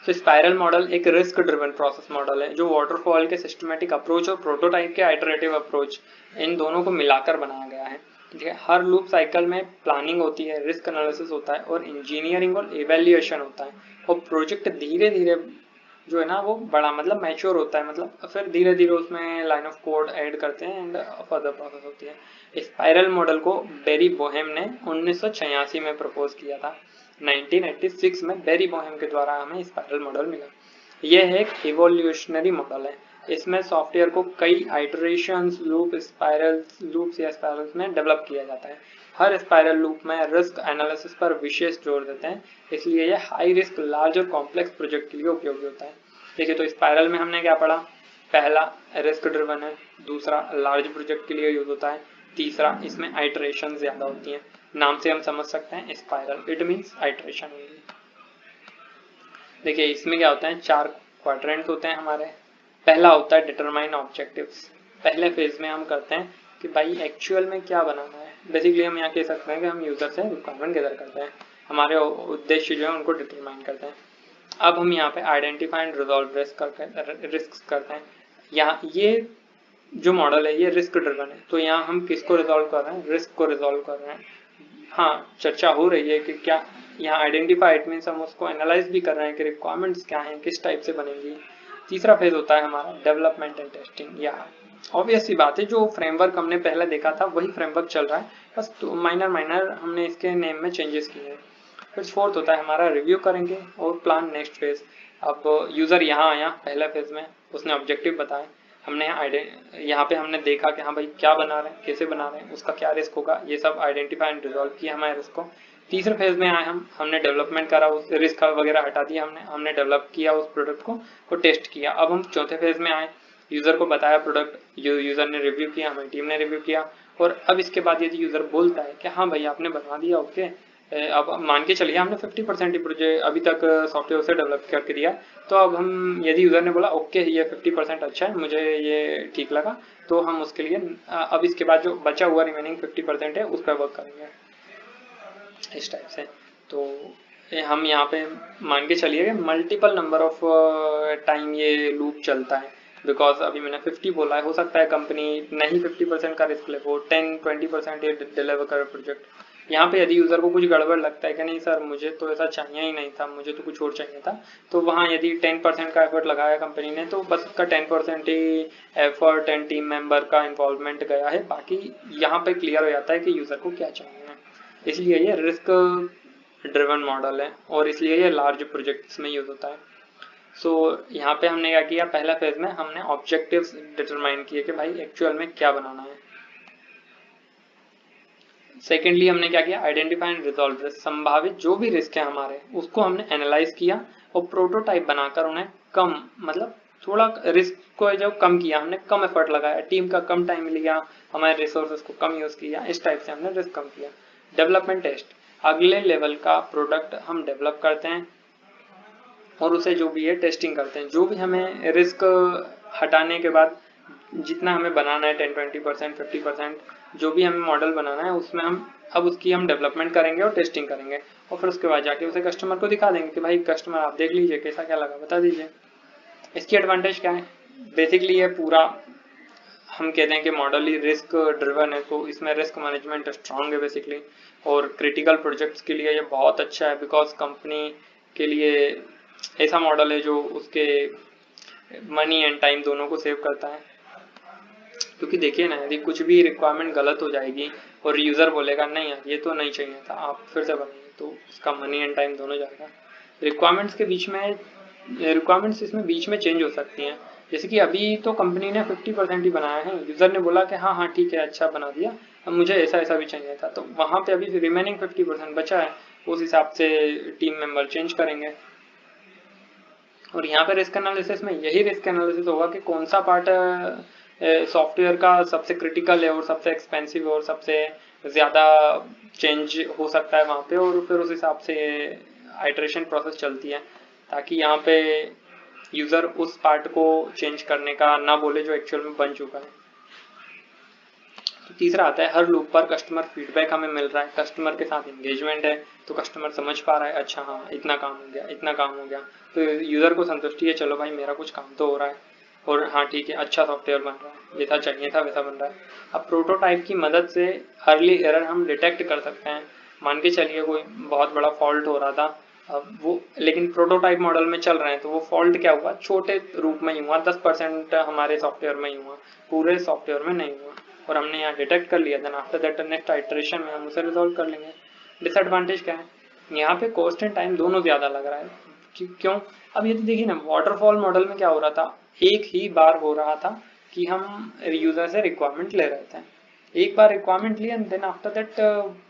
तो स्पाइरल मॉडल एक रिस्क ड्रिवन प्रोसेस मॉडल है जो वाटरफॉल के सिस्टमेटिक अप्रोच और प्रोटोटाइप के आइटरेटिव अप्रोच, इन दोनों को मिलाकर बनाया गया है। ठीक है, हर लूप साइकिल में प्लानिंग होती है, रिस्क एनालिसिस होता है और इंजीनियरिंग और इवेल्युएशन होता है, और प्रोजेक्ट धीरे धीरे जो है ना वो बड़ा मतलब मैच्योर होता है, मतलब फिर धीरे धीरे उसमें लाइन ऑफ कोड ऐड करते हैं एंड फर्दर प्रोसेस होती है। स्पाइरल मॉडल को बेरी बोहेम ने 1986 में प्रपोज किया था। 1986 में बेरी बोहेम के द्वारा हमें स्पाइरल मॉडल मिला। यह एक इवोल्यूशनरी मॉडल है। इसमें सॉफ्टवेयर को कई आइटरेशंस लूप्स या स्पाइरल्स में डेवलप किया जाता है। हर स्पाइरल लूप में रिस्क एनालिसिस पर विशेष जोर देते हैं, इसलिए यह हाई रिस्क लार्ज और कॉम्प्लेक्स प्रोजेक्ट के लिए उपयोगी होता है। देखिए तो स्पाइरल में हमने क्या पढ़ा, पहला रिस्क ड्रिवन है, दूसरा लार्ज प्रोजेक्ट के लिए यूज होता है, तीसरा इसमें आइटरेशन ज्यादा होती हैं, नाम से हम समझ सकते हैं स्पाइरल, इट मीन्स आइटरेशन। देखिए इसमें क्या होता है, 4 क्वाड्रेंट होते हैं हमारे। पहला होता है डिटरमाइन ऑब्जेक्टिव्स। पहले फेज में हम करते हैं कि भाई एक्चुअल में क्या बनाना है। बेसिकली हम यहाँ कह सकते हैं कि हम यूजर से रिक्वायरमेंट गैदर करते हैं, हमारे उद्देश्य जो है उनको डिटरमाइन करते हैं। अब हम यहाँ पे आइडेंटिफाई एंड रिजॉल्व रिस्क करते हैं। यहाँ ये जो मॉडल है ये रिस्क ड्रिवन है, तो यहाँ हम किसको रिजॉल्व कर रहे हैं, रिस्क को रिजॉल्व कर रहे हैं। हाँ, चर्चा हो रही है कि क्या यहाँ आइडेंटिफाई, इट मीन्स हम उसको एनालाइज भी कर रहे हैं कि रिक्वायरमेंट्स क्या हैं, किस टाइप से बनेंगी। तीसरा फेज होता है हमारा डेवलपमेंट एंड टेस्टिंग। या ऑब्वियस सी बात है, जो फ्रेमवर्क हमने पहले देखा था वही फ्रेमवर्क चल रहा है, बस तो माइनर हमने इसके नेम में चेंजेस किए हैं। फिर फोर्थ होता है हमारा रिव्यू करेंगे और प्लान नेक्स्ट फेज। अब यूजर यहाँ आया पहले फेज में, उसने ऑब्जेक्टिव बताए, हमने यहाँ पे हमने देखा कि हाँ भाई क्या बना रहे हैं, कैसे बना रहे हैं, उसका क्या रिस्क होगा, ये सब आइडेंटिफाई एंड रिजॉल्व किया हमारे रिस्क को। तीसरे फेज में आए हमने डेवलपमेंट करा, उस रिस्क वगैरह हटा दिया, हमने डेवलप किया उस प्रोडक्ट को टेस्ट किया। अब हम चौथे फेज में आए, यूजर को बताया प्रोडक्ट, यूजर ने रिव्यू किया, हमारी टीम ने रिव्यू किया। और अब इसके बाद यदि यूजर बोलता है कि हाँ भाई आपने बनवा दिया, ओके, अब मान के चलिए हमने 50% ही प्रोजेक्ट अभी तक सॉफ्टवेयर से डेवलप करके दिया, तो अब हम यदि यूजर ने बोला ओके ये 50% अच्छा है, मुझे ये ठीक लगा, तो हम उसके लिए अब इसके बाद जो बचा हुआ रिमेनिंग 50% है उस पर वर्क करेंगे, इस टाइप से। तो हम यहाँ पे मान के चलिए कि मल्टीपल नंबर ऑफ टाइम ये लूप चलता है, बिकॉज अभी मैंने 50 बोला है, हो सकता है कंपनी नहीं 50% का रिस्क ले, वो 10-20% ये डिलीवर करे प्रोजेक्ट। यहाँ पे यदि यूजर को कुछ गड़बड़ लगता है कि नहीं सर मुझे तो ऐसा चाहिए ही नहीं था, मुझे तो कुछ और चाहिए था, तो वहाँ यदि 10% का एफर्ट लगाया कंपनी ने, तो बस उसका 10% ही एफर्ट एंड टीम मेंबर का इन्वॉल्वमेंट गया है, बाकी यहाँ पे क्लियर हो जाता है कि यूजर को क्या चाहिए। इसलिए ये रिस्क ड्रिवन मॉडल है और इसलिए ये लार्ज प्रोजेक्ट्स में यूज होता है। सो यहाँ पे हमने क्या किया, पहला फेज में हमने ऑब्जेक्टिव्स डिटरमाइन किए कि भाई एक्चुअल में क्या बनाना है। सेकेंडली हमने क्या किया, आइडेंटिफाई एंड रिजॉल्व रिस्क। संभावित जो भी रिस्क है हमारे उसको हमने एनालाइज किया और प्रोटोटाइप बनाकर उन्हें कम, मतलब थोड़ा रिस्क को जो कम किया, हमने कम एफर्ट लगाया, टीम का कम टाइम लिया, हमारे रिसोर्सेज को कम यूज किया, इस टाइप से हमने रिस्क कम किया। डेवलपमेंट टेस्ट, अगले लेवल का प्रोडक्ट हम डेवलप करते हैं और उसे जो भी है टेस्टिंग करते हैं। जो भी हमें रिस्क हटाने के बाद जितना हमें बनाना है 10-20%, 50%, जो भी हमें मॉडल बनाना है उसमें हम अब उसकी हम डेवलपमेंट करेंगे और टेस्टिंग करेंगे और फिर उसके बाद जाके उसे कस्टमर को दिखा देंगे कि भाई कस्टमर आप देख लीजिए कैसा क्या लगा, बता दीजिए। इसकी एडवांटेज क्या है, बेसिकली ये पूरा हम कहते हैं कि मॉडल ही रिस्क ड्रिवन है, तो इसमें रिस्क मैनेजमेंट स्ट्रांग है बेसिकली, और क्रिटिकल प्रोजेक्ट्स के लिए ये बहुत अच्छा है, बिकॉज कंपनी के लिए ऐसा मॉडल है जो उसके मनी एंड टाइम दोनों को सेव करता है। क्योंकि देखिए ना, यदि कुछ भी रिक्वायरमेंट गलत हो जाएगी और यूजर बोलेगा नहीं यार ये तो नहीं चाहिए था, आप फिर से बनाइए, तो उसका मनी एंड टाइम दोनों जाएगा। रिक्वायरमेंट्स के बीच में, रिक्वायरमेंट्स इसमें बीच में चेंज हो सकती हैं, जैसे कि अभी तो कंपनी ने 50% ही बनाया है, यूजर ने बोला कि हाँ हाँ ठीक है अच्छा बना दिया, अब मुझे ऐसा ऐसा भी चाहिए था, तो वहाँ पे अभी रिमेनिंग 50% बचा है, उस हिसाब से टीम मेंबर चेंज करेंगे। और यहाँ पे रिस्क एनालिसिस में यही रिस्क एनालिसिस होगा कि कौन सा पार्ट सॉफ्टवेयर का सबसे क्रिटिकल है और सबसे एक्सपेंसिव है और सबसे ज़्यादा चेंज हो सकता है वहाँ पे, और फिर उस हिसाब से आइटरेशन प्रोसेस चलती है, ताकि यहाँ पे यूज़र उस पार्ट को चेंज करने का ना बोले जो एक्चुअल में बन चुका है। तो तीसरा आता है हर लूप पर कस्टमर फीडबैक हमें मिल रहा है, कस्टमर के साथ एंगेजमेंट है, तो कस्टमर समझ पा रहा है अच्छा हाँ इतना काम हो गया, इतना काम हो गया, तो यूज़र को संतुष्टि है, चलो भाई मेरा कुछ काम तो हो रहा है और हाँ ठीक है अच्छा सॉफ्टवेयर बन रहा है, जैसा चाहिए था वैसा बन रहा है। अब प्रोटोटाइप की मदद से अर्ली एरर हम डिटेक्ट कर सकते हैं। मान के चलिए कोई बहुत बड़ा फॉल्ट हो रहा था, अब वो लेकिन प्रोटोटाइप मॉडल में चल रहे हैं, तो वो फॉल्ट क्या हुआ, छोटे रूप में ही हुआ, 10% हमारे सॉफ्टवेयर में ही हुआ, पूरे सॉफ्टवेयर में नहीं हुआ, और हमने यहाँ डिटेक्ट कर लिया, then after that next iteration में हम उसे रिजॉल्व कर लेंगे। डिसएडवांटेज क्या है, यहाँ पे कॉस्ट एंड टाइम दोनों ज़्यादा लग रहा है। क्यों, अब ये तो देखिए ना, वाटरफॉल मॉडल में क्या हो रहा था, एक ही बार हो रहा था कि हम यूज़र से रिक्वायरमेंट ले रहे थे, एक बार रिक्वायरमेंट लिया, देन आफ्टर दैट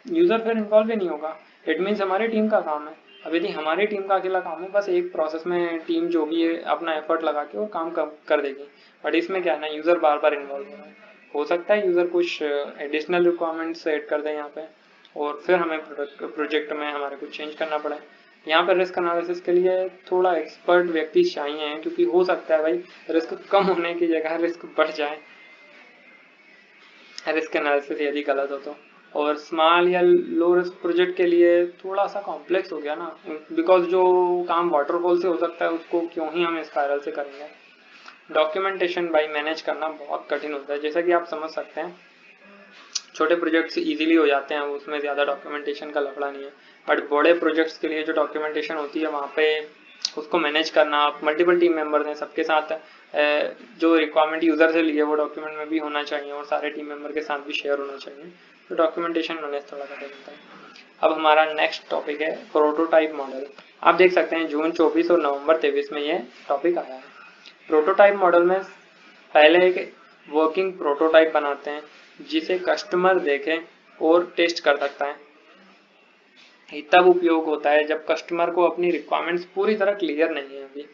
यूज़र फिर इन्वॉल्व ही नहीं होगा, इट मीन्स हमारी टीम का काम है। अब यदि हमारी टीम का अकेला काम है, बस एक प्रोसेस में टीम जो भी है अपना एफर्ट लगा के वो काम कर देगी, बट इसमें क्या है ना, यूज़र बार बार इन्वॉल्व हो रहा है, हो सकता है यूज़र कुछ एडिशनल रिक्वायरमेंट्स ऐड कर दें यहाँ पे, और फिर हमें प्रोजेक्ट में हमारे को चेंज करना पड़े। यहाँ पर रिस्क एनालिसिस के लिए थोड़ा एक्सपर्ट व्यक्ति चाहिए हैं, क्योंकि हो सकता है भाई रिस्क कम होने की जगह रिस्क बढ़ जाए रिस्क एनालिसिस यदि गलत हो तो। और स्मॉल या लो रिस्क प्रोजेक्ट के लिए थोड़ा सा कॉम्प्लेक्स हो गया ना, बिकॉज जो काम वाटरफॉल से हो सकता है उसको क्यों ही हम स्पाइरल से करेंगे। डॉक्यूमेंटेशन भाई मैनेज करना बहुत कठिन होता है, जैसा कि आप समझ सकते हैं छोटे प्रोजेक्ट्स इजीली हो जाते हैं, उसमें ज़्यादा डॉक्यूमेंटेशन का लफड़ा नहीं है। बट बड़े प्रोजेक्ट्स के लिए जो डॉक्यूमेंटेशन होती है वहाँ पे उसको मैनेज करना, मल्टीपल टीम मेंबर्स हैं, सबके साथ जो रिक्वायरमेंट यूज़र से लिए वो डॉक्यूमेंट में भी होना चाहिए और सारे टीम मेंबर के साथ भी शेयर होना चाहिए, तो डॉक्यूमेंटेशन मैनेज थोड़ा कठिन होता है। अब हमारा नेक्स्ट टॉपिक है प्रोटोटाइप मॉडल। आप देख सकते हैं जून 24 और नवंबर 23 में ये टॉपिक आया है। प्रोटोटाइप मॉडल में पहले एक वर्किंग प्रोटोटाइप बनाते हैं जिसे कस्टमर देखे और टेस्ट कर सकता है। ये तब उपयोग होता है जब कस्टमर को अपनी रिक्वायरमेंट्स पूरी तरह क्लियर नहीं है। अभी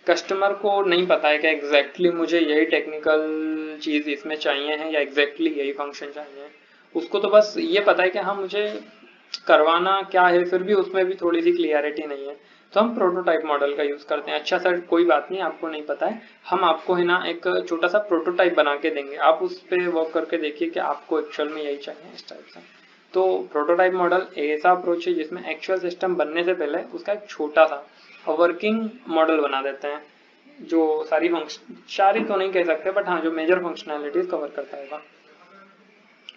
कस्टमर को नहीं पता है कि एग्जैक्टली मुझे यही टेक्निकल चीज़ इसमें चाहिए है या एग्जैक्टली यही फंक्शन चाहिए। उसको तो बस ये पता है कि हाँ मुझे करवाना क्या है, फिर भी उसमें भी थोड़ी सी क्लियरिटी नहीं है, तो हम प्रोटोटाइप मॉडल का यूज़ करते हैं। अच्छा सर कोई बात नहीं, आपको नहीं पता है, हम आपको है ना एक छोटा सा प्रोटोटाइप बना के देंगे, आप उस पर वर्क करके देखिए कि आपको एक्चुअल में यही चाहिए इस टाइप से। तो प्रोटोटाइप मॉडल ऐसा अप्रोच है जिसमें एक्चुअल सिस्टम बनने से पहले उसका एक छोटा सा वर्किंग मॉडल बना देते हैं, जो सारी तो नहीं कह सकते बट हाँ जो मेजर फंक्शनैलिटीज कवर करता होगा।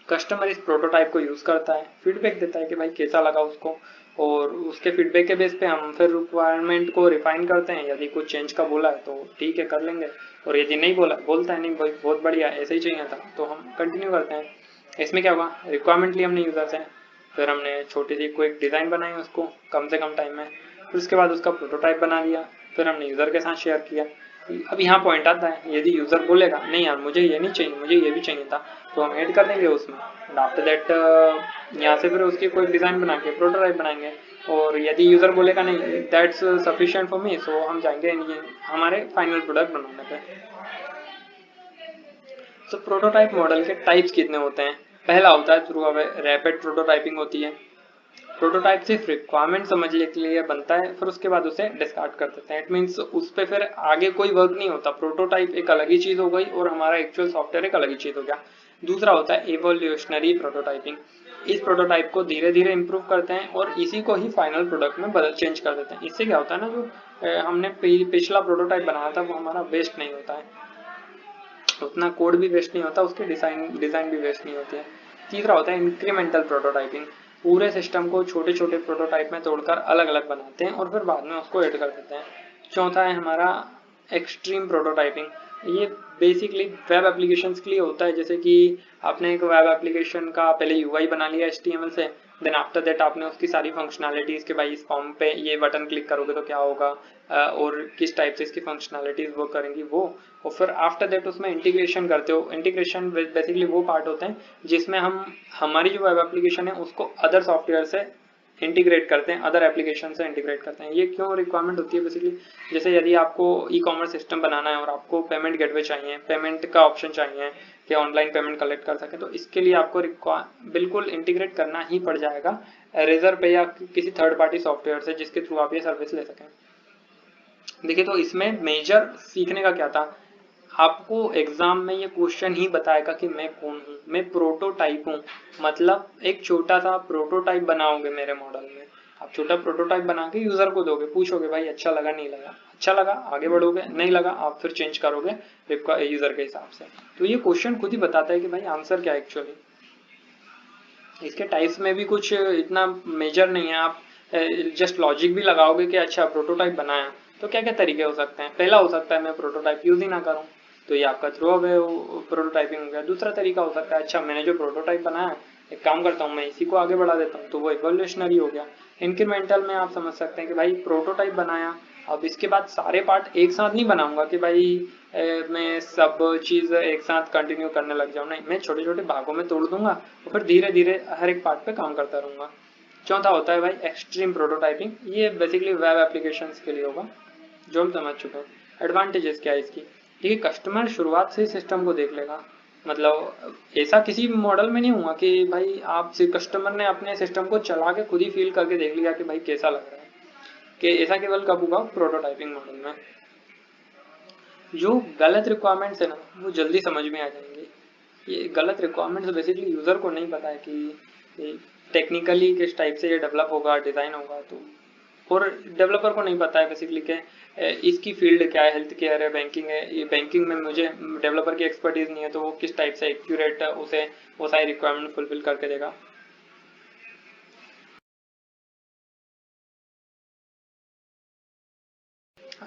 कस्टमर इस प्रोटोटाइप को यूज़ करता है, फीडबैक देता है कि भाई कैसा लगा उसको, और उसके फीडबैक के बेस पे हम फिर रिक्वायरमेंट को रिफाइन करते हैं। यदि कुछ चेंज का बोला है तो ठीक है कर लेंगे, और यदि नहीं बोलता है नहीं भाई बहुत बढ़िया ऐसे ही चाहिए था, तो हम कंटिन्यू करते हैं। इसमें क्या होगा, रिक्वायरमेंट ली हमने यूज़र से, फिर हमने छोटी सी क्विक डिज़ाइन बनाई उसको कम से कम टाइम में, फिर उसके बाद उसका प्रोटोटाइप बना दिया, फिर हमने यूज़र के साथ शेयर किया। अब यहाँ पॉइंट आता है, यदि यूज़र बोलेगा नहीं यार मुझे ये नहीं चाहिए, मुझे ये भी चाहिए था, तो हम ऐड कर देंगे उसमें। आफ्टर दैट यहाँ से फिर उसकी कोई डिज़ाइन बना के प्रोटोटाइप बनाएंगे, और यदि यूज़र बोलेगा नहीं दैट्स सफिशिएंट फॉर मी, सो हम जाएंगे हमारे फाइनल प्रोडक्ट बनाने पे। तो प्रोटोटाइप मॉडल के टाइप्स कितने होते हैं। पहला होता है थ्रू रैपिड प्रोटोटाइपिंग होती है। प्रोटोटाइप सिर्फ रिक्वायरमेंट समझने के लिए बनता है, फिर उसके बाद उसे डिस्कार्ड कर देते हैं। इट मीन्स उस पर फिर आगे कोई वर्क नहीं होता। प्रोटोटाइप एक अलग ही चीज़ हो गई और हमारा एक्चुअल सॉफ्टवेयर एक अलग ही चीज़ हो गया। दूसरा होता है एवोल्यूशनरी प्रोटोटाइपिंग। इस प्रोटोटाइप को धीरे धीरे इंप्रूव करते हैं और इसी को ही फाइनल प्रोडक्ट में चेंज कर देते हैं। इससे क्या होता है ना, जो हमने पिछला प्रोटोटाइप बनाया था वो हमारा वेस्ट नहीं होता है, उतना कोड भी वेस्ट नहीं होता, उसकी डिज़ाइन भी वेस्ट नहीं होती है। तीसरा होता है इंक्रीमेंटल प्रोटोटाइपिंग। पूरे सिस्टम को छोटे छोटे प्रोटोटाइप में तोड़कर अलग अलग बनाते हैं और फिर बाद में उसको ऐड कर देते हैं। चौथा है हमारा एक्सट्रीम प्रोटोटाइपिंग। ये बेसिकली वेब एप्लीकेशंस के लिए होता है, जैसे कि आपने एक वेब एप्लीकेशन का पहले यूआई बना लिया HTML से, देन आफ्टर दैट आपने उसकी सारी फंक्शनैलिटीज़ के भाई इस फॉर्म पे ये बटन क्लिक करोगे तो क्या होगा और किस टाइप से इसकी फंक्शनैलिटीज़ वर्क करेंगी वो, और फिर आफ्टर दैट उसमें इंटीग्रेशन करते हो। इंटीग्रेशन बेसिकली वो पार्ट होते हैं जिसमें हम हमारी जो वेब एप्लीकेशन है उसको अदर सॉफ्टवेयर से इंटीग्रेट करते हैं, अदर एप्लीकेशन से इंटीग्रेट करते हैं। ये क्यों रिक्वायरमेंट होती है बेसिकली, जैसे यदि आपको ई-कॉमर्स सिस्टम बनाना है और आपको पेमेंट गेटवे चाहिए, पेमेंट का ऑप्शन चाहिए कि ऑनलाइन पेमेंट कलेक्ट कर सके, तो इसके लिए आपको बिल्कुल इंटीग्रेट करना ही पड़ जाएगा रेजर पे या किसी थर्ड पार्टी सॉफ्टवेयर से जिसके थ्रू आप ये सर्विस ले सकें। देखिए तो इसमें मेजर सीखने का क्या था, आपको एग्जाम में ये क्वेश्चन ही बताएगा कि मैं कौन हूँ, मैं प्रोटोटाइप हूँ। मतलब एक छोटा सा प्रोटोटाइप बनाओगे मेरे मॉडल में, आप छोटा प्रोटोटाइप बना के यूजर को दोगे, पूछोगे भाई अच्छा लगा नहीं लगा, अच्छा लगा आगे बढ़ोगे, नहीं लगा आप फिर चेंज करोगे यूजर के हिसाब से। तो ये क्वेश्चन खुद ही बताता है कि भाई आंसर क्या है एक्चुअली। इसके टाइप्स में भी कुछ इतना मेजर नहीं है, आप जस्ट लॉजिक भी लगाओगे कि अच्छा प्रोटोटाइप बनाया तो क्या क्या तरीके हो सकते हैं। पहला हो सकता है मैं प्रोटोटाइप यूज ही ना करूं, तो ये आपका थ्रो अवे प्रोटोटाइपिंग हो गया। दूसरा तरीका हो सकता है अच्छा मैंने जो प्रोटोटाइप बनाया एक काम करता हूँ मैं इसी को आगे बढ़ा देता हूँ, तो वो इवोल्यूशनरी हो गया। इंक्रीमेंटल में आप समझ सकते हैं कि भाई प्रोटोटाइप बनाया, अब इसके बाद सारे पार्ट एक साथ नहीं बनाऊंगा कि भाई मैं सब चीज़ एक साथ कंटिन्यू करने लग जाऊँ, नहीं मैं छोटे छोटे भागों में तोड़ दूंगा और फिर धीरे धीरे हर एक पार्ट पे काम करता रहूंगा। चौथा होता है भाई एक्सट्रीम प्रोटोटाइपिंग। ये बेसिकली वेब एप्लीकेशंस के लिए होगा जो हम समझ चुके हैं। एडवांटेजेस क्या है इसकी, देखिए कस्टमर शुरुआत से ही सिस्टम को देख लेगा, मतलब ऐसा किसी मॉडल में नहीं हुआ कि भाई आप कस्टमर ने अपने सिस्टम को चला के खुद ही फील करके देख लिया कि भाई कैसा लग रहा है, कि ऐसा केवल कब होगा, प्रोटोटाइपिंग मॉडल में। जो गलत रिक्वायरमेंट्स है ना वो जल्दी समझ में आ जाएंगे। ये गलत रिक्वायरमेंट्स बेसिकली यूजर को नहीं पता है कि टेक्निकली किस टाइप से ये डेवलप होगा, डिजाइन होगा, तो और डेवलपर को नहीं पता है बेसिकली कि इसकी फील्ड क्या है, हेल्थ केयर है, बैंकिंग है, ये बैंकिंग में मुझे डेवलपर की एक्सपर्टीज नहीं है, तो वो किस टाइप से एक्यूरेट उसे वो सारी रिक्वायरमेंट फुलफिल करके देगा।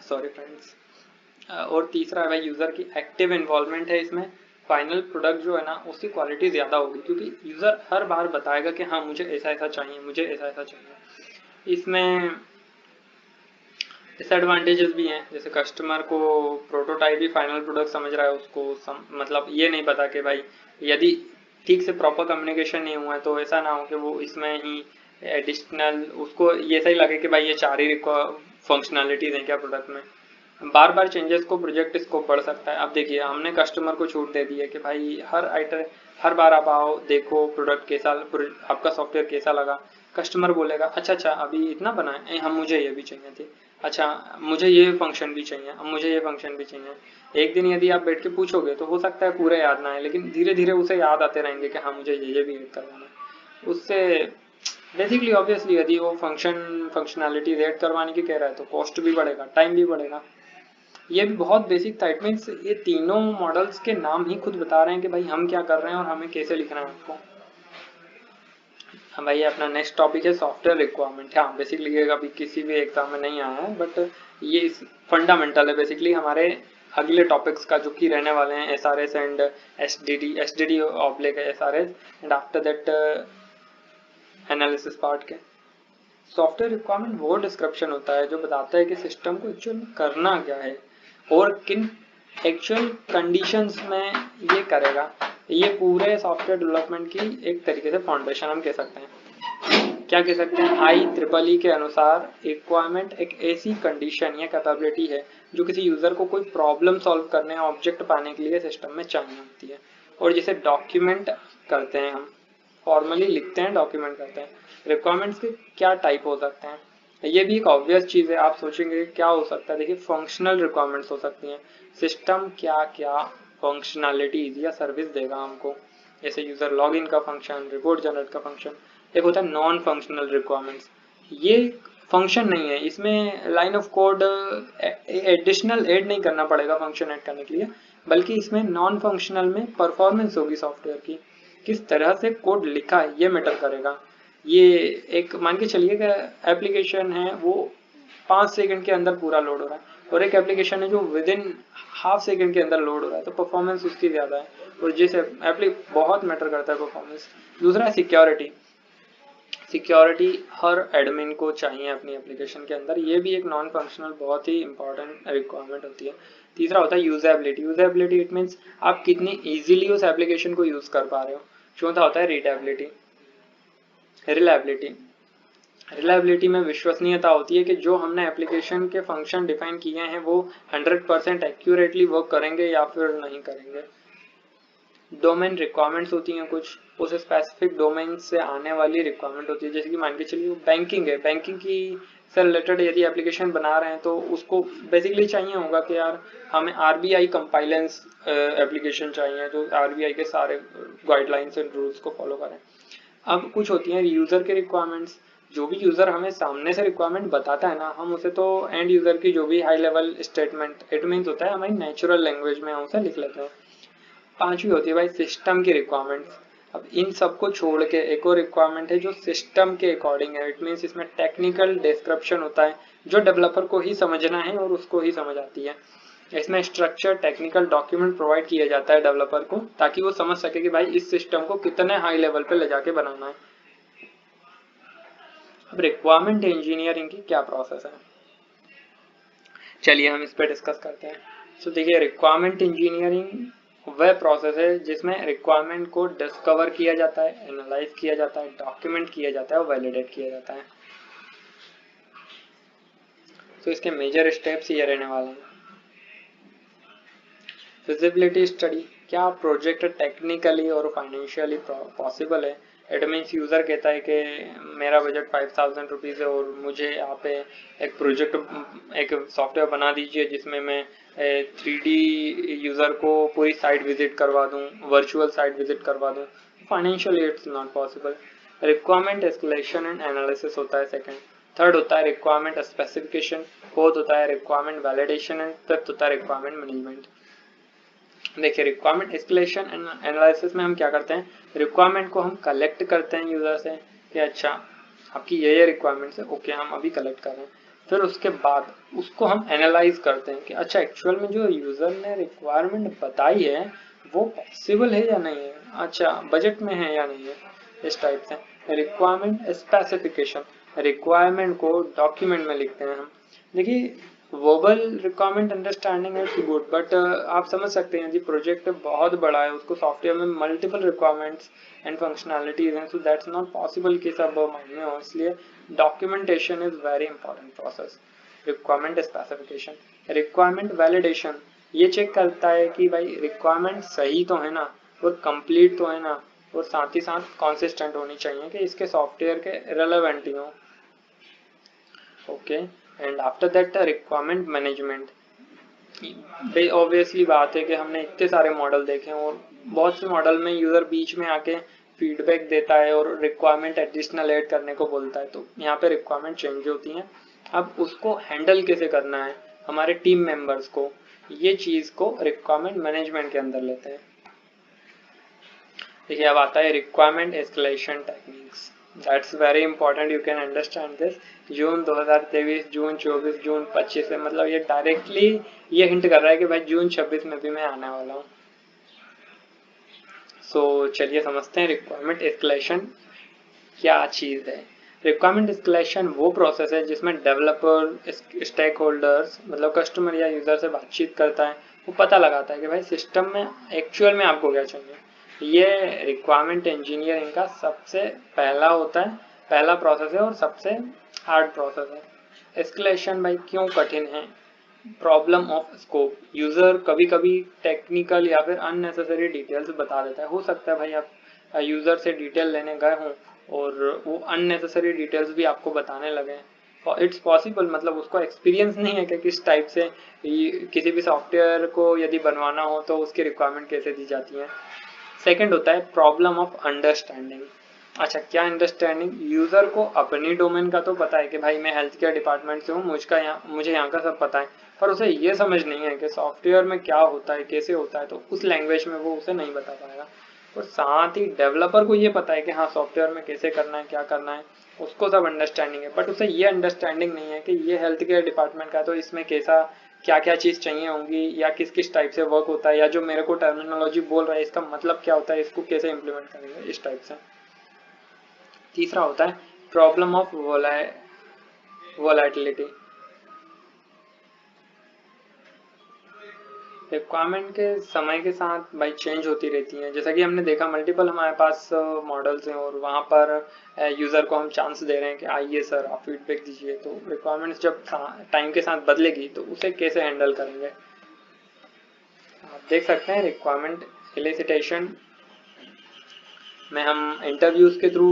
Sorry friends. और तीसरा है भाई यूजर की एक्टिव इन्वॉल्वमेंट है इसमें। फाइनल प्रोडक्ट जो है ना उसकी क्वालिटी ज्यादा होगी, क्योंकि यूजर हर बार बताएगा कि हाँ मुझे ऐसा ऐसा चाहिए, मुझे ऐसा ऐसा चाहिए। इसमें डिसएडवांटेजेस भी हैं, जैसे कस्टमर को प्रोटोटाइप ही फाइनल प्रोडक्ट समझ रहा है, उसको मतलब ये नहीं पता कि भाई यदि ठीक से प्रॉपर कम्युनिकेशन नहीं हुआ है तो ऐसा ना हो कि वो इसमें ही एडिशनल उसको ये सही लगे कि भाई ये 4 ही फंक्शनैलिटीज हैं क्या प्रोडक्ट में। बार बार चेंजेस को प्रोजेक्ट स्कोप बढ़ सकता है। अब देखिए हमने कस्टमर को छूट दे दी है कि भाई हर बार आप आओ, देखो प्रोडक्ट कैसा, आपका सॉफ्टवेयर कैसा लगा। कस्टमर बोलेगा अच्छा अच्छा अभी इतना बना है, हम मुझे ये भी चाहिए थी, अच्छा मुझे ये फंक्शन भी चाहिए, अब मुझे ये फंक्शन भी चाहिए। एक दिन यदि आप बैठ के पूछोगे तो हो सकता है पूरे याद ना आए, लेकिन धीरे धीरे उसे याद आते रहेंगे कि हाँ मुझे ये भी ऐड करवाना है। उससे बेसिकली ऑब्वियसली यदि वो फंक्शनैलिटी ऐड करवाने की कह रहा है तो कॉस्ट भी बढ़ेगा, टाइम भी बढ़ेगा। ये भी बहुत बेसिक था। इट मीन्स ये तीनों मॉडल्स के नाम ही खुद बता रहे हैं कि भाई हम क्या कर रहे हैं और हमें कैसे लिखना है आपको। हाँ भाई अपना नेक्स्ट टॉपिक है सॉफ्टवेयर रिक्वायरमेंट। हाँ बेसिकली ये अभी किसी भी एग्जाम में नहीं आया है, बट ये फंडामेंटल है बेसिकली हमारे अगले टॉपिक्स का जो कि रहने वाले हैं SRS and SDD oblique SRS and after that analysis part के। सॉफ्टवेयर रिक्वायरमेंट वो डिस्क्रिप्शन होता है जो बताता है कि सिस्टम को एक्चुअल करना क्या है और किन एक्चुअल कंडीशंस में ये करेगा। ये पूरे सॉफ्टवेयर डेवलपमेंट की एक तरीके से फाउंडेशन हम कह सकते हैं। क्या कह सकते हैं, IEEE के अनुसार रिक्वायरमेंट एक ऐसी कंडीशन या कैपेबिलिटी है जो किसी यूजर को कोई प्रॉब्लम सॉल्व करने या ऑब्जेक्ट पाने के लिए सिस्टम में चाहिए होती है, और जिसे डॉक्यूमेंट करते हैं हम, फॉर्मली लिखते हैं, डॉक्यूमेंट करते हैं। रिक्वायरमेंट्स के क्या टाइप हो सकते हैं, ये भी एक ऑब्वियस चीज है। आप सोचेंगे क्या हो सकता है, देखिए फंक्शनल रिक्वायरमेंट्स हो सकती हैं। सिस्टम क्या क्या फंक्शनैलिटीज या सर्विस देगा हमको, जैसे यूजर लॉगिन का फंक्शन, रिपोर्ट जनरेट का फंक्शन। एक होता है नॉन फंक्शनल रिक्वायरमेंट्स, ये फंक्शन नहीं है, इसमें line of code additional add नहीं करना पड़ेगा फंक्शन ऐड करने के लिए, बल्कि इसमें नॉन फंक्शनल में परफॉर्मेंस होगी सॉफ्टवेयर की, किस तरह से कोड लिखा है ये मैटर करेगा। ये एक मान के चलिए कि एप्लीकेशन है वो 5 सेकंड के अंदर पूरा लोड हो रहा है, और एक एप्लीकेशन है जो विद इन हाफ सेकंड के अंदर लोड हो रहा है, तो परफॉर्मेंस उसकी ज्यादा है, और जिस बहुत मैटर करता है परफॉर्मेंस। दूसरा है सिक्योरिटी। सिक्योरिटी हर एडमिन को चाहिए अपनी एप्लीकेशन के अंदर, ये भी एक नॉन फंक्शनल बहुत ही इंपॉर्टेंट रिक्वायरमेंट होती है। तीसरा होता है यूजेबिलिटी। यूजेबिलिटी इट मीन्स आप कितनी इजीली उस एप्लीकेशन को यूज कर पा रहे हो। चौथा होता है रीडेबिलिटी, रिलायबिलिटी। रिलायबिलिटी में विश्वसनीयता होती है कि जो हमने एप्लीकेशन के फंक्शन डिफाइन किए हैं वो 100% एक्यूरेटली वर्क करेंगे या फिर नहीं करेंगे। डोमेन रिक्वायरमेंट्स होती हैं कुछ, उस स्पेसिफिक डोमेन से आने वाली रिक्वायरमेंट होती है, जैसे कि मान के चलिए बैंकिंग है, बैंकिंग की से रिलेटेड यदि एप्लीकेशन बना रहे हैं तो उसको बेसिकली चाहिए होगा कि यार हमें RBI कंपाइलेंस एप्लीकेशन चाहिए जो RBI के सारे गाइडलाइंस एंड रूल्स को फॉलो करें। अब कुछ होती हैं यूजर के रिक्वायरमेंट्स, जो भी यूजर हमें सामने से रिक्वायरमेंट बताता है ना, हम उसे तो एंड यूजर की जो भी high level statement it means होता है हमारी नेचुरल लैंग्वेज में हम उसे लिख लेते हैं। पांचवी होती है भाई सिस्टम की रिक्वायरमेंट्स। अब इन सबको छोड़ के एक और रिक्वायरमेंट है जो सिस्टम के अकॉर्डिंग है। इट मीन्स इसमें टेक्निकल डिस्क्रिप्शन होता है जो डेवलपर को ही समझना है और उसको ही समझ आती है। इसमें स्ट्रक्चर टेक्निकल डॉक्यूमेंट प्रोवाइड किया जाता है डेवलपर को, ताकि वो समझ सके कि भाई इस सिस्टम को कितने हाई लेवल पे ले जाके बनाना है। अब रिक्वायरमेंट इंजीनियरिंग की क्या प्रोसेस है, चलिए हम इस पे डिस्कस करते हैं। तो देखिए रिक्वायरमेंट इंजीनियरिंग वह प्रोसेस है जिसमें रिक्वायरमेंट को डिस्कवर किया जाता है, एनालाइज किया जाता है, डॉक्यूमेंट किया जाता है और वैलिडेट किया जाता है। तो इसके मेजर स्टेप्स ये रहने वाले हैं। फिजिबिलिटी स्टडी, क्या प्रोजेक्ट टेक्निकली और फाइनेंशियली पॉसिबल है। इट मीन्स यूज़र कहता है कि मेरा बजट 5000 रुपीज़ है और मुझे यहाँ पे एक प्रोजेक्ट, एक सॉफ्टवेयर बना दीजिए जिसमें मैं 3D यूज़र को पूरी साइट विजिट करवा दूँ, वर्चुअल साइट विजिट करवा दूँ। Financially it's not possible. Requirement escalation and analysis होता है सेकंड। थर्ड होता है रिक्वायरमेंट स्पेसिफिकेशन। फोर्थ होता है रिक्वायरमेंट वैलिडेशन एंड फिफ्थ होता है रिक्वायरमेंट मैनेजमेंट। देखिए रिक्वायरमेंट एस्केलेशन एंड एनालिसिस में हम क्या करते हैं, रिक्वायरमेंट को हम कलेक्ट करते हैं यूजर से कि अच्छा आपकी ये रिक्वायरमेंट्स है, ओके हम अभी कलेक्ट कर रहे हैं। फिर उसके बाद उसको हम एनालाइज करते हैं कि अच्छा एक्चुअल में जो यूजर ने रिक्वायरमेंट बताई है वो पॉसिबल है या नहीं है, अच्छा बजट में है या नहीं है, इस टाइप से। रिक्वायरमेंट स्पेसिफिकेशन, रिक्वायरमेंट को डॉक्यूमेंट में लिखते हैं हम। देखिए verbal requirement understanding is good, but आप समझ सकते हैं जी प्रोजेक्ट बहुत बड़ा है, उसको सॉफ्टवेयर में मल्टीपल रिक्वायरमेंट्स एंड फंक्शनैलिटीज हैं, सो दैट्स नॉट पॉसिबल कि सब माइंड में हो, इसलिए documentation is very important process. Requirement specification, requirement validation, ये चेक करता है कि भाई रिक्वायरमेंट सही तो है ना और कंप्लीट तो है ना, और साथ ही साथ कॉन्सिस्टेंट होनी चाहिए कि इसके सॉफ्टवेयर के रिलेवेंट ही हो। Okay and after that requirement management. Obviously बात है कि हमने इतने सारे मॉडल देखे हैं और बहुत से मॉडल में यूजर बीच में आके फीडबैक देता है और रिक्वायरमेंट एडिशनल ऐड करने को बोलता है, तो यहाँ पे रिक्वायरमेंट चेंज होती हैं। अब उसको हैंडल कैसे करना है हमारे टीम मेंबर्स को, ये चीज को रिक्वायरमेंट मैनेजमेंट के अंदर लेते हैं। देखिए अब आता है requirement escalation techniques, that's very important, you can understand this. जून 2023, जून 24, जून 25 है, मतलब ये डायरेक्टली ये हिंट कर रहा है कि भाई जून 26 में भी मैं आने वाला हूँ। सो चलिए समझते हैं रिक्वायरमेंट एस्केलेशन क्या चीज़ है। रिक्वायरमेंट एस्केलेशन वो प्रोसेस है जिसमें डेवलपर स्टेक होल्डर्स मतलब कस्टमर या यूजर से बातचीत करता है, वो पता लगाता है कि भाई सिस्टम में एक्चुअल में आपको क्या चाहिए। ये रिक्वायरमेंट इंजीनियरिंग का सबसे पहला होता है, पहला प्रोसेस है और सबसे हार्ड प्रोसेस है। एस्केलेशन भाई क्यों कठिन है, प्रॉब्लम ऑफ स्कोप, यूजर कभी कभी टेक्निकल या फिर अननेसेसरी डिटेल्स बता देता है। हो सकता है भाई आप यूजर से डिटेल लेने गए हों और वो अननेसेसरी डिटेल्स भी आपको बताने लगे, इट्स पॉसिबल, मतलब उसको एक्सपीरियंस नहीं है कि किस टाइप से किसी भी सॉफ्टवेयर को यदि बनवाना हो तो उसकी रिक्वायरमेंट कैसे दी जाती है। सेकंड होता है प्रॉब्लम ऑफ अंडरस्टैंडिंग। अच्छा क्या अंडरस्टैंडिंग, यूजर को अपनी डोमेन का तो पता है कि भाई मैं हेल्थ केयर डिपार्टमेंट से हूँ, मुझे यहाँ का सब पता है, पर उसे ये समझ नहीं है कि सॉफ्टवेयर में क्या होता है कैसे होता है, तो उस लैंग्वेज में वो उसे नहीं बता पाएगा। और साथ ही डेवलपर को ये पता है कि हाँ सॉफ्टवेयर में कैसे करना है क्या करना है, उसको सब अंडरस्टैंडिंग है, बट उसे ये अंडरस्टैंडिंग नहीं है कि ये हेल्थ केयर डिपार्टमेंट का तो इसमें कैसा क्या क्या चीज़ चाहिए होंगी या किस किस टाइप से वर्क होता है, या जो मेरे को टर्मिनोलॉजी बोल रहा है इसका मतलब क्या होता है, इसको कैसे इम्प्लीमेंट करेंगे, इस टाइप से। तीसरा होता है प्रॉब्लम ऑफ वोलेटिलिटी। रिक्वायरमेंट के समय के साथ भाई चेंज होती रहती हैं, जैसा कि हमने देखा मल्टीपल हमारे पास मॉडल्स हैं और वहाँ पर यूज़र को हम चांस दे रहे हैं कि आइए सर आप फीडबैक दीजिए, तो रिक्वायरमेंट्स जब टाइम के साथ बदलेगी तो उसे कैसे हैंडल करेंगे। आप देख सकते हैं रिक्वायरमेंट एलिसिटेशन में हम इंटरव्यूज के थ्रू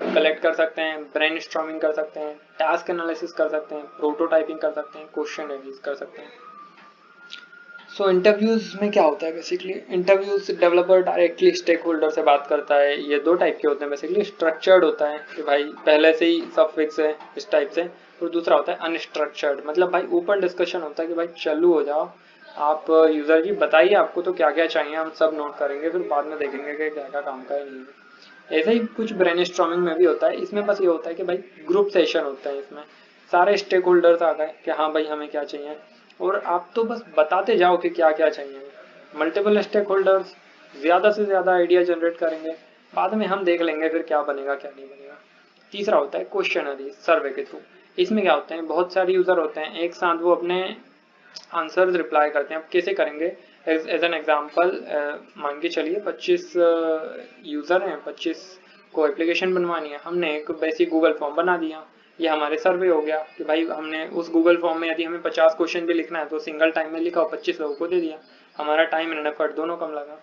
कलेक्ट कर सकते हैं, ब्रेनस्टॉर्मिंग कर सकते हैं, टास्क एनालिसिस कर सकते हैं, प्रोटोटाइपिंग कर सकते हैं, क्वेश्चन रिव्यूज कर सकते हैं। सो इंटरव्यूज में क्या होता है basically, interviews developer directly stakeholder से बात करता है। ये दो टाइप के होते हैं बेसिकली, स्ट्रक्चर्ड होता है कि भाई पहले से ही सब फिक्स है इस टाइप से, और दूसरा होता है अनस्ट्रक्चर्ड, मतलब भाई ओपन डिस्कशन होता है कि भाई चालू हो जाओ, आप यूजर जी बताइए आपको तो क्या क्या चाहिए, हम सब नोट करेंगे फिर बाद में देखेंगे कि क्या क्या काम का है नहीं है। ऐसे ही कुछ ब्रेनस्टॉर्मिंग में भी होता है, इसमें बस ये होता है कि भाई ग्रुप सेशन होता है, इसमें सारे स्टेक होल्डर्स आ गए कि हाँ भाई हमें क्या चाहिए, और आप तो बस बताते जाओ कि क्या क्या चाहिए। मल्टीपल स्टेक होल्डर्स ज़्यादा से ज़्यादा आइडिया जनरेट करेंगे, बाद में हम देख लेंगे फिर क्या बनेगा क्या नहीं बनेगा। तीसरा होता है क्वेश्चनरी सर्वे के थ्रू। इसमें क्या होते हैं, बहुत सारे यूज़र होते हैं, एक साथ वो अपने आंसर्स रिप्लाई करते हैं। अब कैसे करेंगे, एज एन एग्जाम्पल मान के चलिए 25 यूज़र हैं, 25 को एप्लीकेशन बनवानी है, हमने एक बेसिक गूगल फॉर्म बना दिया, ये हमारे सर्वे हो गया कि भाई हमने उस गूगल फॉर्म में यदि हमें 50 क्वेश्चन भी लिखना है तो सिंगल टाइम में लिखा और 25 लोगों को दे दिया। हमारा टाइम एंड एफर्ट दोनों कम लगा।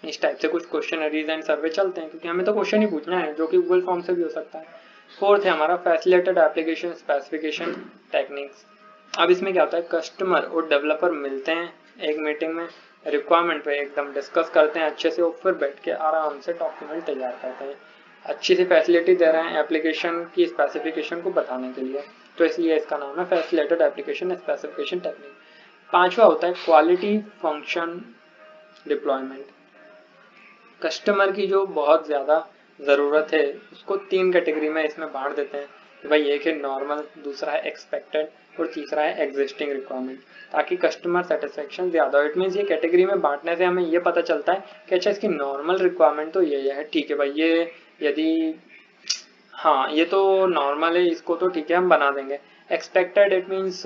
इस टाइप से कुछ क्वेश्चनरीज एंड सर्वे चलते हैं, क्योंकि हमें तो क्वेश्चन ही पूछना है, जो कि गूगल फॉर्म से भी हो सकता है। फोर्थ है हमारा फैसिलिटेटेड एप्लीकेशन स्पेसिफिकेशन टेक्निक्स। अब इसमें क्या होता है, कस्टमर और डेवलपर मिलते हैं एक मीटिंग में, रिक्वायरमेंट पे एकदम डिस्कस करते हैं अच्छे से, और फिर बैठ के आराम से डॉक्यूमेंट तैयार करते हैं। अच्छी सी फैसिलिटी दे रहे हैं एप्लीकेशन की स्पेसिफिकेशन को बताने के लिए, तो इसलिए इसका नाम है फैसिलिटेटेड एप्लीकेशन स्पेसिफिकेशन टेक्निक। पांचवा होता है क्वालिटी फंक्शन डिप्लॉयमेंट। कस्टमर की जो बहुत ज़्यादा ज़रूरत है उसको 3 कैटेगरी में इसमें बांट देते हैं कि भाई एक है नॉर्मल, दूसरा है एक्सपेक्टेड और तीसरा है एग्जिस्टिंग रिक्वायरमेंट, ताकि कस्टमर सेटिस्फेक्शन ज़्यादा हो। इट मीन्स ये कैटेगरी में बांटने से हमें ये पता चलता है कि अच्छा इसकी नॉर्मल रिक्वायरमेंट तो ये है, ठीक है भाई, ये यदि हाँ ये तो नॉर्मल है, इसको तो ठीक है हम बना देंगे। एक्सपेक्टेड इट मीन्स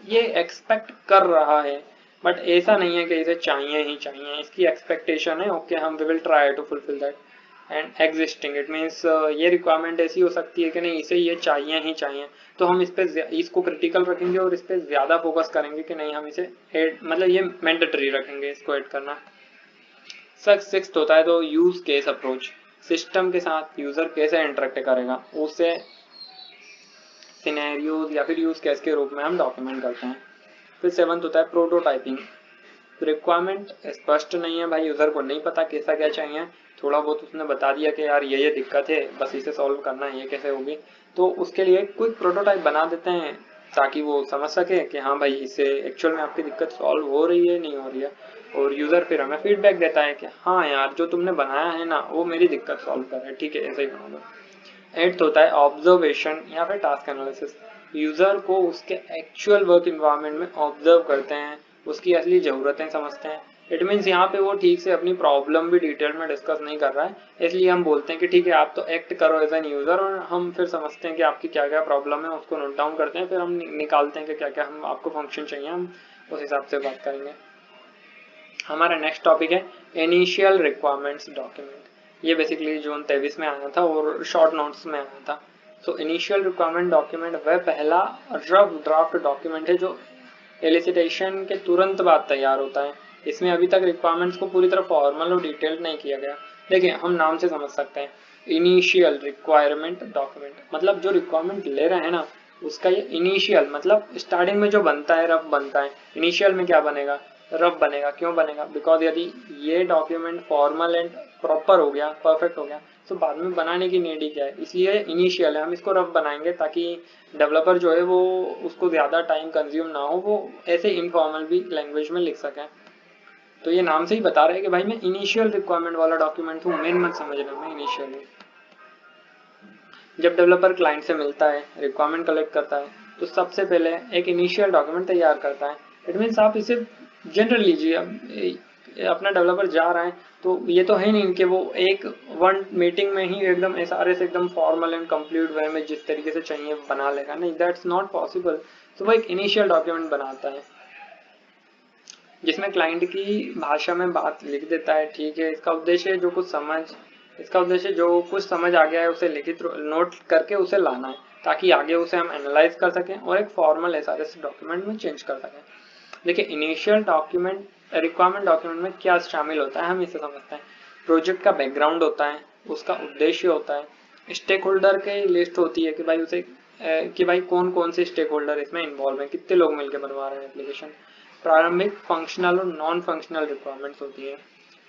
ये एक्सपेक्ट कर रहा है, बट ऐसा नहीं है कि इसे चाहिए ही चाहिए, इसकी एक्सपेक्टेशन है, ओके हम we will try to fulfil that. And existing it means ये रिक्वायरमेंट ऐसी हो सकती है कि नहीं इसे ये चाहिए ही चाहिए, तो हम इस पे इसको क्रिटिकल रखेंगे और इस पे ज़्यादा फोकस करेंगे कि नहीं हम इसे ऐड, मतलब ये मैंडेटरी रखेंगे इसको ऐड करना। सिक्स्थ होता है तो यूज केस अप्रोच। सिस्टम के साथ यूजर कैसे इंटरेक्ट करेगा उसे सिनेरियोज या फिर यूज केस के रूप में हम डॉक्यूमेंट करते हैं। फिर सेवंथ होता है प्रोटोटाइपिंग। रिक्वायरमेंट स्पष्ट नहीं है भाई, यूजर को नहीं पता कैसा क्या चाहिए, थोड़ा बहुत उसने बता दिया कि यार ये दिक्कत है, बस इसे सॉल्व करना है, ये कैसे होगी, तो उसके लिए क्विक प्रोटोटाइप बना देते हैं ताकि वो समझ सके कि हाँ भाई इससे एक्चुअल में आपकी दिक्कत सॉल्व हो रही है नहीं हो रही है, और यूजर फिर हमें फीडबैक देता है कि हाँ यार जो तुमने बनाया है ना वो मेरी दिक्कत सॉल्व कर रहा है, ठीक है ऐसे ही बना दो। एट्थ होता है ऑब्जर्वेशन या फिर टास्क एनालिसिस। यूजर को उसके एक्चुअल वर्क इन्वायरमेंट में ऑब्जर्व करते हैं, उसकी असली ज़रूरतें समझते हैं। इट मीन्स यहाँ पे वो ठीक से अपनी प्रॉब्लम भी डिटेल में डिस्कस नहीं कर रहा है, इसलिए हम बोलते हैं कि ठीक है आप तो एक्ट करो एज एन यूज़र, और हम फिर समझते हैं कि आपकी क्या क्या प्रॉब्लम है, उसको नोट डाउन करते हैं, फिर हम निकालते हैं कि क्या क्या हम आपको फंक्शन चाहिए, हम उस हिसाब से बात करेंगे। हमारा नेक्स्ट टॉपिक है इनिशियल रिक्वायरमेंट्स डॉक्यूमेंट। ये बेसिकली जून 23 में आया था और शॉर्ट नोट्स में आया था। तो इनिशियल रिक्वायरमेंट डॉक्यूमेंट वह पहला रफ ड्राफ्ट डॉक्यूमेंट है जो एलिसिटेशन के तुरंत बाद तैयार होता है। इसमें अभी तक रिक्वायरमेंट्स को पूरी तरह फॉर्मल और डिटेल्ड नहीं किया गया। देखिए हम नाम से समझ सकते हैं, इनिशियल रिक्वायरमेंट डॉक्यूमेंट मतलब जो रिक्वायरमेंट ले रहे हैं ना उसका ये इनिशियल मतलब स्टार्टिंग में जो बनता है रफ बनता है, इनिशियल में क्या बनेगा, रफ बनेगा। क्यों बनेगा, बिकॉज यदि ये डॉक्यूमेंट फॉर्मल एंड प्रॉपर हो गया, परफेक्ट हो गया, तो बाद में बनाने की नीड ही क्या है, इसलिए इनिशियल है, हम इसको रफ बनाएंगे ताकि डेवलपर जो है वो उसको ज़्यादा टाइम कंज्यूम ना हो, वो ऐसे इनफॉर्मल भी लैंग्वेज में लिख सकें। तो ये नाम से ही बता रहे हैं कि भाई मैं इनिशियल रिक्वायरमेंट वाला डॉक्यूमेंट हूँ, मेन मत समझना मैं इनिशियल हूँ। जब डेवलपर क्लाइंट से मिलता है, रिक्वायरमेंट कलेक्ट करता है, तो सबसे पहले एक इनिशियल डॉक्यूमेंट तैयार करता है। इट मीन्स आप इसे जनरल लीजिए, अपना डेवलपर जा रहा है तो ये तो है नहीं कि वो एक वन मीटिंग में ही एकदम एसआरएस से एकदम फॉर्मल एंड कंप्लीट वे में जिस तरीके से चाहिए बना लेगा, नहीं, दैट्स नॉट पॉसिबल। तो वो एक इनिशियल डॉक्यूमेंट बनाता है जिसमें क्लाइंट की भाषा में बात लिख देता है, ठीक है, इसका उद्देश्य जो कुछ समझ आ गया है उसे लिखित नोट करके उसे लाना है, ताकि आगे उसे हम एनालाइज कर सकें और एक फॉर्मल एसआरएस डॉक्यूमेंट में चेंज कर सकें। देखिए इनिशियल डॉक्यूमेंट रिक्वायरमेंट डॉक्यूमेंट में क्या शामिल होता है हम इसे समझते हैं। प्रोजेक्ट का बैकग्राउंड होता है, उसका उद्देश्य होता है, स्टेक होल्डर की लिस्ट होती है कि भाई कौन कौन से स्टेक होल्डर इसमें इन्वॉल्व हैं, कितने लोग मिलकर बनवा रहे हैं एप्लीकेशन। प्रारंभिक फंक्शनल और नॉन फंक्शनल रिक्वायरमेंट्स होती है,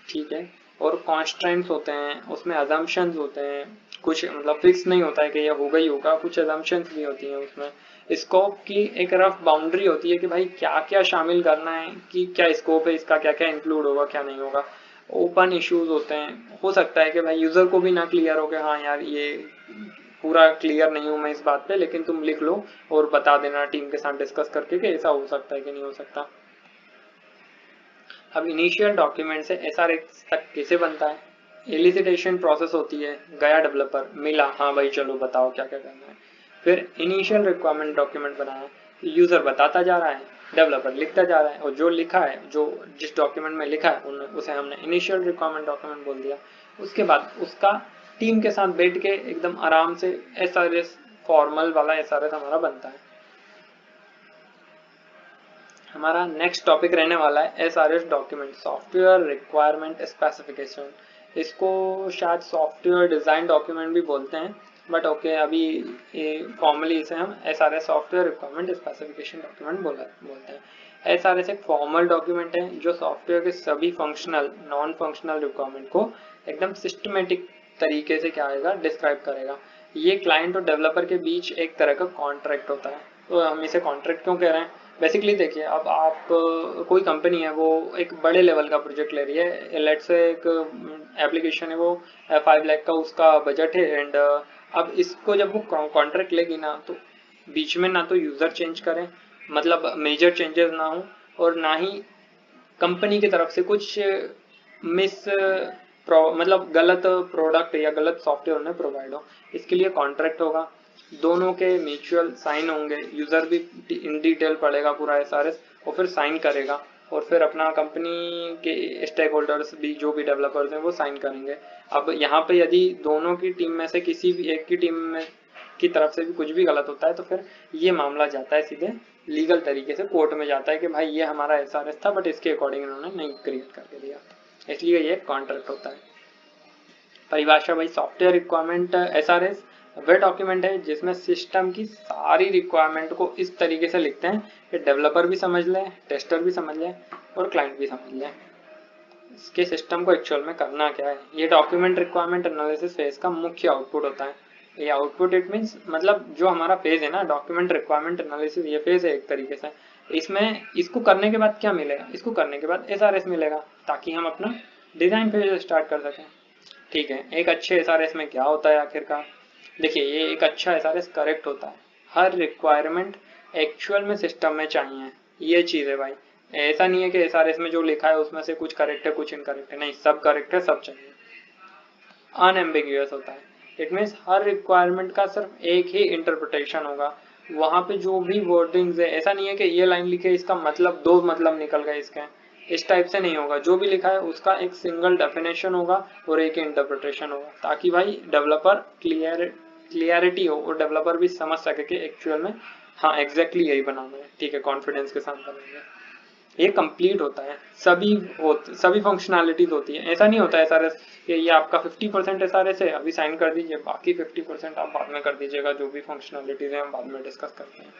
ठीक है, और कॉन्स्ट्रेंट्स होते हैं, उसमें अजम्पशंस होते हैं, कुछ मतलब फिक्स नहीं होता है कि यह होगा ही होगा, कुछ अजम्पशंस भी होती हैं उसमें। स्कोप की एक रफ बाउंड्री होती है कि भाई क्या क्या शामिल करना है, कि क्या स्कोप है इसका, क्या क्या इंक्लूड होगा क्या नहीं होगा। ओपन इश्यूज होते हैं, हो सकता है कि भाई यूजर को भी ना क्लियर हो कि हाँ यार ये पूरा क्लियर नहीं हूँ मैं इस बात पे, लेकिन तुम लिख लो और बता देना टीम के साथ डिस्कस करके कि ऐसा हो सकता है कि नहीं हो सकता। अब इनिशियल डॉक्यूमेंट से एसआरएस तक कैसे बनता है, एलिसिटेशन प्रोसेस होती है, गया डेवलपर मिला, हाँ भाई चलो बताओ क्या क्या करना है, फिर इनिशियल रिक्वायरमेंट डॉक्यूमेंट बनाया, यूजर बताता जा रहा है, डेवलपर लिखता जा रहा है, और जो लिखा है जो जिस डॉक्यूमेंट में लिखा है उसे हमने इनिशियल रिक्वायरमेंट डॉक्यूमेंट बोल दिया। उसके बाद उसका टीम के साथ बैठ के एकदम आराम से एसआरएस फॉर्मल वाला एसआरएस हमारा बनता है। हमारा नेक्स्ट टॉपिक रहने वाला है SRS document, software requirement specification. इसको शायद सॉफ्टवेयर डिज़ाइन डॉक्यूमेंट भी बोलते हैं, बट ओके अभी ये फॉर्मली इसे हम SRS software requirement specification document बोलते हैं। SRS एक फॉर्मल डॉक्यूमेंट है जो सॉफ्टवेयर के सभी फंक्शनल नॉन फंक्शनल रिक्वायरमेंट को एकदम सिस्टमेटिक तरीके से क्या आएगा डिस्क्राइब करेगा। ये क्लाइंट और डेवलपर के बीच एक तरह का कॉन्ट्रैक्ट होता है। तो हम इसे कॉन्ट्रैक्ट क्यों कह रहे हैं? बेसिकली देखिए, अब आप कोई कंपनी है वो एक बड़े लेवल का प्रोजेक्ट ले रही है, लेट्स से एक एप्लीकेशन है वो 5 लाख का उसका बजट है, एंड अब इसको जब वो कॉन्ट्रैक्ट लेगी ना, तो बीच में ना तो यूज़र चेंज करें, मतलब मेजर चेंजेस ना हो, और ना ही कंपनी की तरफ से कुछ मिस मतलब गलत प्रोडक्ट या गलत सॉफ्टवेयर उन्हें प्रोवाइड हो। इसके लिए कॉन्ट्रैक्ट होगा, दोनों के म्यूचुअल साइन होंगे, यूज़र भी इन डिटेल पढ़ेगा पूरा SRS और फिर साइन करेगा, और फिर अपना कंपनी के स्टेक होल्डर्स भी जो भी डेवलपर्स हैं वो साइन करेंगे। अब यहाँ पे यदि दोनों की टीम में से किसी भी एक की टीम में की तरफ से भी कुछ भी गलत होता है तो फिर ये मामला जाता है सीधे लीगल तरीके से कोर्ट में जाता है कि भाई ये हमारा SRS था बट इसके अकॉर्डिंग इन्होंने नहीं क्रिएट करके दिया, इसलिए ये कॉन्ट्रैक्ट होता है। परिभाषा भाई, सॉफ्टवेयर रिक्वायरमेंट SRS वह डॉक्यूमेंट है जिसमें सिस्टम की सारी रिक्वायरमेंट को इस तरीके से लिखते हैं कि डेवलपर भी समझ ले, टेस्टर भी समझ ले और क्लाइंट भी समझ ले इसके सिस्टम को एक्चुअल में करना क्या है। ये डॉक्यूमेंट रिक्वायरमेंट एनालिसिस फेज का मुख्य आउटपुट होता है। ये आउटपुट इट मीन्स मतलब जो हमारा फेज है ना, डॉक्यूमेंट रिक्वायरमेंट एनालिसिस, ये फेज है एक तरीके से। इसमें इसको करने के बाद क्या मिलेगा? इसको करने के बाद SRS मिलेगा ताकि हम अपना डिजाइन फेज स्टार्ट कर सकें। ठीक है, एक अच्छे SRS में क्या होता है आखिरकार? देखिए, ये एक अच्छा SRS करेक्ट होता है, हर रिक्वायरमेंट एक्चुअल में सिस्टम में चाहिए, ये चीज़ है भाई। ऐसा नहीं है कि SRS में जो लिखा है उसमें से कुछ करेक्ट है कुछ इनकरेक्ट है, नहीं, सब करेक्ट है, सब चाहिए। अनएम्बिगुअस होता है, इट मीन्स हर रिक्वायरमेंट का सिर्फ एक ही इंटरप्रिटेशन होगा। वहाँ पे जो भी वर्डिंग्स है, ऐसा नहीं है कि ये लाइन लिखे इसका मतलब 2 मतलब निकल गए इसके, इस टाइप से नहीं होगा। जो भी लिखा है उसका एक सिंगल डेफिनेशन होगा और एक इंटरप्रिटेशन होगा, ताकि भाई डेवलपर क्लियरिटी हो और डेवलपर भी समझ सके कि एक्चुअल में हाँ एग्जैक्टली यही बनाना है। ठीक है, कॉन्फिडेंस के साथ बनाएंगे। ये कंप्लीट होता है, सभी फंक्शनैलिटीज होती है। ऐसा नहीं होता है SRS कि ये आपका 50% SRS है, अभी साइन कर दीजिए, बाकी 50% आप बाद में कर दीजिएगा, जो भी फंक्शनैलिटीज है हम बाद में डिस्कस करते हैं।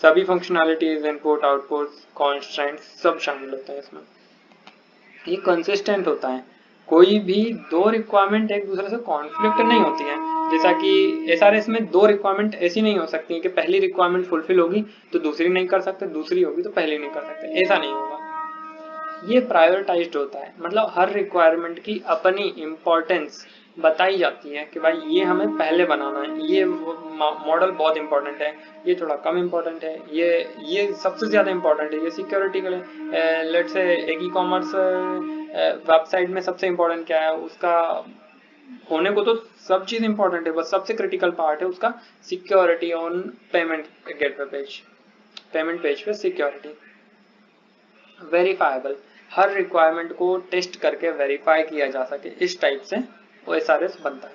सभी फंक्शनैलिटीज, इनपुट आउटपुट कॉन्स्ट्रेंट्स सब शामिल होते हैं इसमें। ये कंसिस्टेंट होता है, कोई भी दो रिक्वायरमेंट एक दूसरे से कॉन्फ्लिक्ट नहीं होती है। जैसा कि SRS में दो रिक्वायरमेंट ऐसी नहीं हो सकती कि पहली रिक्वायरमेंट फुलफिल होगी तो दूसरी नहीं कर सकते, दूसरी होगी तो पहली नहीं कर सकते, ऐसा नहीं होगा। ये प्रायोरिटाइज्ड होता है, मतलब हर रिक्वायरमेंट की अपनी इम्पोर्टेंस बताई जाती है कि भाई ये हमें पहले बनाना है, ये मॉडल बहुत इंपॉर्टेंट है, ये थोड़ा कम इंपॉर्टेंट है, ये सबसे ज्यादा इंपॉर्टेंट है, ये सिक्योरिटी के लिए। लेट्स से एक ई-कॉमर्स वेबसाइट में सबसे इंपॉर्टेंट क्या है उसका होने को, तो सब चीज इंपॉर्टेंट है, बस सबसे क्रिटिकल पार्ट है उसका security on payment gateway page, payment page पे सिक्योरिटी। वेरीफाइबल, हर रिक्वायरमेंट को टेस्ट करके वेरीफाई किया जा सके, इस टाइप से वो SRS बनता है।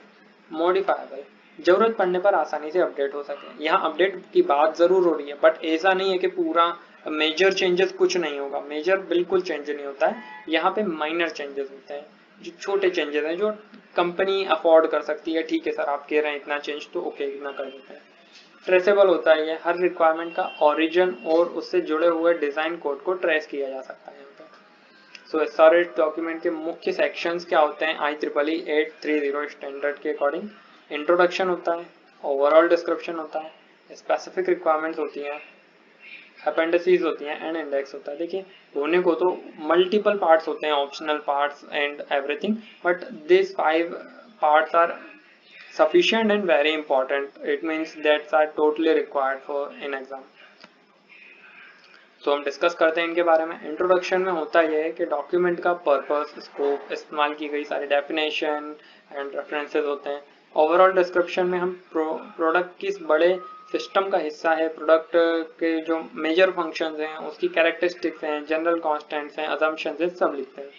मॉडिफाइबल, जरूरत पड़ने पर आसानी से अपडेट हो सके। यहाँ अपडेट की बात जरूर हो रही है, बट ऐसा नहीं है कि पूरा मेजर चेंजेस कुछ नहीं होगा, मेजर बिल्कुल चेंज नहीं होता है। यहाँ पे माइनर चेंजेस होते हैं, जो छोटे चेंजेस हैं जो कंपनी अफोर्ड कर सकती है। ठीक है सर, आप कह रहे हैं इतना चेंज, तो ओके इतना कर देते हैं। ट्रेसेबल होता है, ये हर रिक्वायरमेंट का ओरिजिन और उससे जुड़े हुए डिजाइन कोड को ट्रेस किया जा सकता है यहाँ पे। सो SRS डॉक्यूमेंट के मुख्य सेक्शंस क्या होते हैं IEEE 830 स्टैंडर्ड के अकॉर्डिंग? इंट्रोडक्शन होता है, ओवरऑल डिस्क्रिप्शन होता है, स्पेसिफिक रिक्वायरमेंट्स होती हैं, अपेंडिसेस होती हैं एंड इंडेक्स होता है। देखिए, होने को तो मल्टीपल पार्ट्स होते हैं, optional parts and everything, but this 5 parts are sufficient and very important. It means that are totally required for in exam. तो हम डिस्कस करते हैं इनके बारे में। इंट्रोडक्शन में होता यह है कि डॉक्यूमेंट का पर्पस, स्कोप, इस्तेमाल की गई सारी डेफिनेशन एंड रेफरेंसेस होते हैं। ओवरऑल डिस्क्रिप्शन में हम प्रोडक्ट किस बड़े सिस्टम का हिस्सा है, प्रोडक्ट के जो मेजर फंक्शंस हैं, उसकी कैरेक्टरिस्टिक्स हैं, जनरल कॉन्स्टेंट्स हैं, अजम्पशंस हैं, सब लिखते हैं।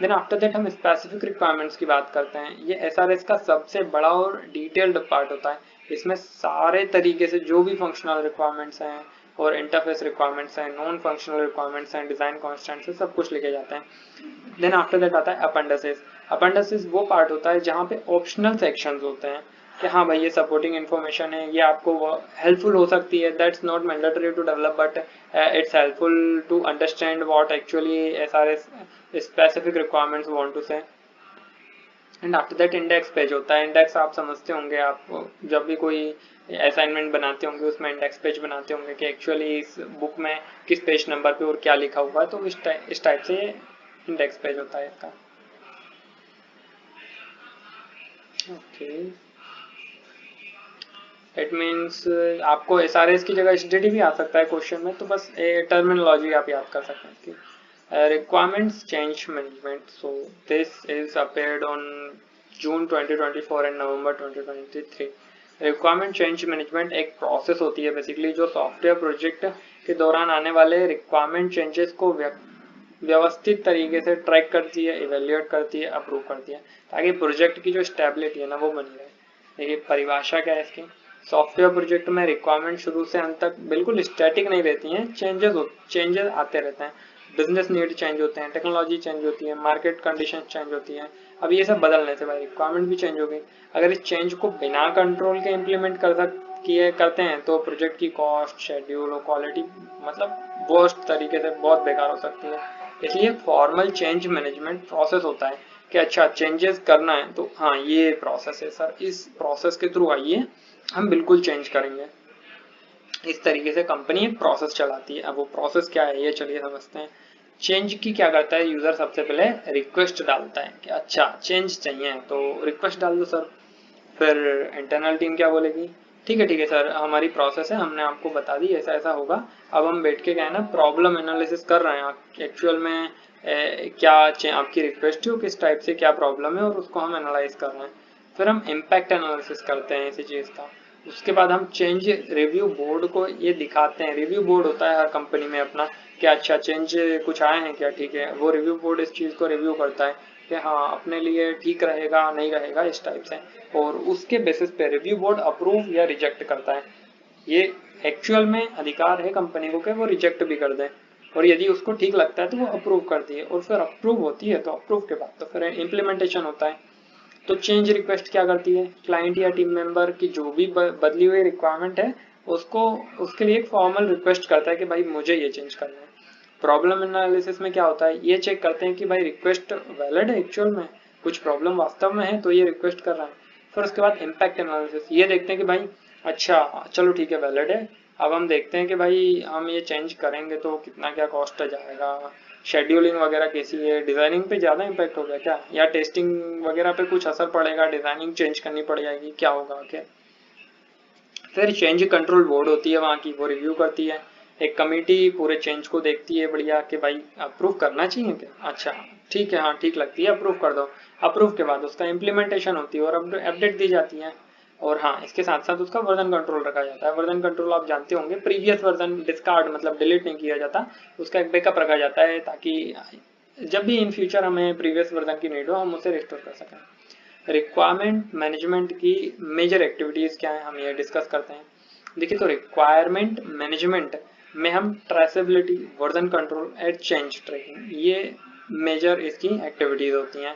देन आफ्टर दैट हम स्पेसिफिक रिक्वायरमेंट्स की बात करते हैं। ये SRS का सबसे बड़ा और डिटेल्ड पार्ट होता है। इसमें सारे तरीके से जो भी फंक्शनल रिक्वायरमेंट्स हैं और इंटरफेस रिक्वायरमेंट्स हैं, नॉन फंक्शनल रिक्वायरमेंट्स हैं, डिजाइन कॉन्स्टेंट्स हैं, सब कुछ लिखे जाते हैं। देन आफ्टर दैट आता है अपेंडिसेस। अपेंडिसेस वो पार्ट होता है जहाँ पे ऑप्शनल सेक्शंस होते हैं कि हाँ भाई ये सपोर्टिंग इन्फॉर्मेशन है, ये आपको हेल्पफुल हो सकती है, that's not mandatory to develop but it's helpful to understand what actually SRS specific requirements want to say. And after that index page होता है। इंडेक्स आप समझते होंगे, आप जब भी कोई असाइनमेंट बनाते होंगे उसमें इंडेक्स पेज बनाते होंगे कि एक्चुअली इस बुक में किस पेज नंबर पे और क्या लिखा हुआ है, तो इस टाइप से इंडेक्स पेज होता है इसका। ओके, इट मीन्स आपको एसआरएस की जगह एसडीडी भी आ सकता है क्वेश्चन में, तो बस टर्मिनोलॉजी आप याद कर सकते हैं इसकी। requirements change management, so this is appeared on June 2024 and November 2023। Requirement change management एक प्रोसेस होती है बेसिकली जो सॉफ्टवेयर प्रोजेक्ट के दौरान आने वाले रिक्वायरमेंट चेंजेस को व्यवस्थित तरीके से ट्रैक करती है, इवेल्युएट करती है, अप्रूव करती है, ताकि प्रोजेक्ट की जो स्टेबिलिटी है ना वो बनी रहे। देखिए परिभाषा क्या है इसकी। सॉफ्टवेयर प्रोजेक्ट में रिक्वायरमेंट शुरू से अंत तक बिल्कुल स्टैटिक नहीं रहती हैं, चेंजेस आते रहते हैं। बिजनेस नीड चेंज होते हैं, टेक्नोलॉजी चेंज होती है, मार्केट कंडीशन चेंज होती है। अब ये सब बदलने से भाई रिक्वायरमेंट भी चेंज हो गई। अगर इस चेंज को बिना कंट्रोल के इम्प्लीमेंट करते हैं तो प्रोजेक्ट की कॉस्ट, शेड्यूल और क्वालिटी मतलब वर्स्ट तरीके से बहुत बेकार हो सकती है। इसलिए फॉर्मल चेंज मैनेजमेंट प्रोसेस होता है कि अच्छा चेंजेस करना है तो हाँ ये प्रोसेस है सर, इस प्रोसेस के थ्रू आइए हम बिल्कुल चेंज करेंगे। इस तरीके से कंपनी एक प्रोसेस चलाती है। अब वो प्रोसेस क्या है ये चलिए समझते हैं। चेंज की क्या करता है, यूजर सबसे पहले रिक्वेस्ट डालता है कि अच्छा चेंज चाहिए तो रिक्वेस्ट डाल दो सर। फिर इंटरनल टीम क्या बोलेगी, ठीक है सर हमारी प्रोसेस है, हमने आपको बता दी ऐसा ऐसा होगा। अब हम बैठ के क्या है ना प्रॉब्लम एनालिसिस कर रहे हैं एक्चुअल में क्या आपकी रिक्वेस्ट है, किस टाइप से क्या प्रॉब्लम है और उसको हम एनालाइज कर रहे हैं। फिर हम इम्पैक्ट एनालिसिस करते हैं इसी चीज़ का। उसके बाद हम चेंज रिव्यू बोर्ड को ये दिखाते हैं। रिव्यू बोर्ड होता है हर कंपनी में अपना, क्या अच्छा चेंज कुछ आए हैं क्या, ठीक है, वो रिव्यू बोर्ड इस चीज़ को रिव्यू करता है कि हाँ अपने लिए ठीक रहेगा नहीं रहेगा इस टाइप से, और उसके बेसिस पे रिव्यू बोर्ड अप्रूव या रिजेक्ट करता है। ये एक्चुअल में अधिकार है कंपनी को कि वो रिजेक्ट भी कर दें, और यदि उसको ठीक लगता है तो वो अप्रूव करती है, और फिर अप्रूव होती है तो अप्रूव के बाद तो फिर इम्प्लीमेंटेशन होता है। तो चेंज रिक्वेस्ट क्या करती है, क्लाइंट या टीम मेंबर की जो भी बदली हुई रिक्वायरमेंट है उसको उसके लिए एक फॉर्मल रिक्वेस्ट करता है कि भाई मुझे ये चेंज करना है। प्रॉब्लम एनालिसिस में क्या होता है, ये चेक करते हैं कि भाई रिक्वेस्ट वैलिड है, एक्चुअल में कुछ प्रॉब्लम वास्तव में है तो ये रिक्वेस्ट कर रहा है। फिर उसके बाद इम्पैक्ट एनालिसिस, ये देखते हैं कि भाई अच्छा चलो ठीक है वैलिड है, अब हम देखते हैं कि भाई हम ये चेंज करेंगे तो कितना क्या कॉस्ट जाएगा, शेड्यूलिंग वगैरह कैसी है, डिजाइनिंग पे ज़्यादा इम्पैक्ट होगा क्या, या टेस्टिंग वगैरह पे कुछ असर पड़ेगा, डिजाइनिंग चेंज करनी पड़ जाएगी, क्या होगा क्या। फिर चेंज कंट्रोल बोर्ड होती है वहाँ की, वो रिव्यू करती है। एक कमेटी पूरे चेंज को देखती है बढ़िया कि भाई अप्रूव करना चाहिए क्या, अच्छा ठीक है हाँ ठीक लगती है अप्रूव कर दो। अप्रूव के बाद उसका इम्प्लीमेंटेशन होती है और अपडेट दी जाती है। और हाँ इसके साथ साथ उसका वर्जन कंट्रोल रखा जाता है। वर्जन कंट्रोल आप जानते होंगे, प्रीवियस वर्जन डिस्कार्ड मतलब डिलीट नहीं किया जाता, उसका एक बैकअप रखा जाता है ताकि जब भी इन फ्यूचर हमें प्रीवियस वर्जन की नीड हो हम उसे रिस्टोर कर सकें। रिक्वायरमेंट मैनेजमेंट की मेजर एक्टिविटीज क्या है हम ये डिस्कस करते हैं। देखिए तो रिक्वायरमेंट मैनेजमेंट में हम traceability, version control and change tracking, ये मेजर इसकी एक्टिविटीज होती हैं।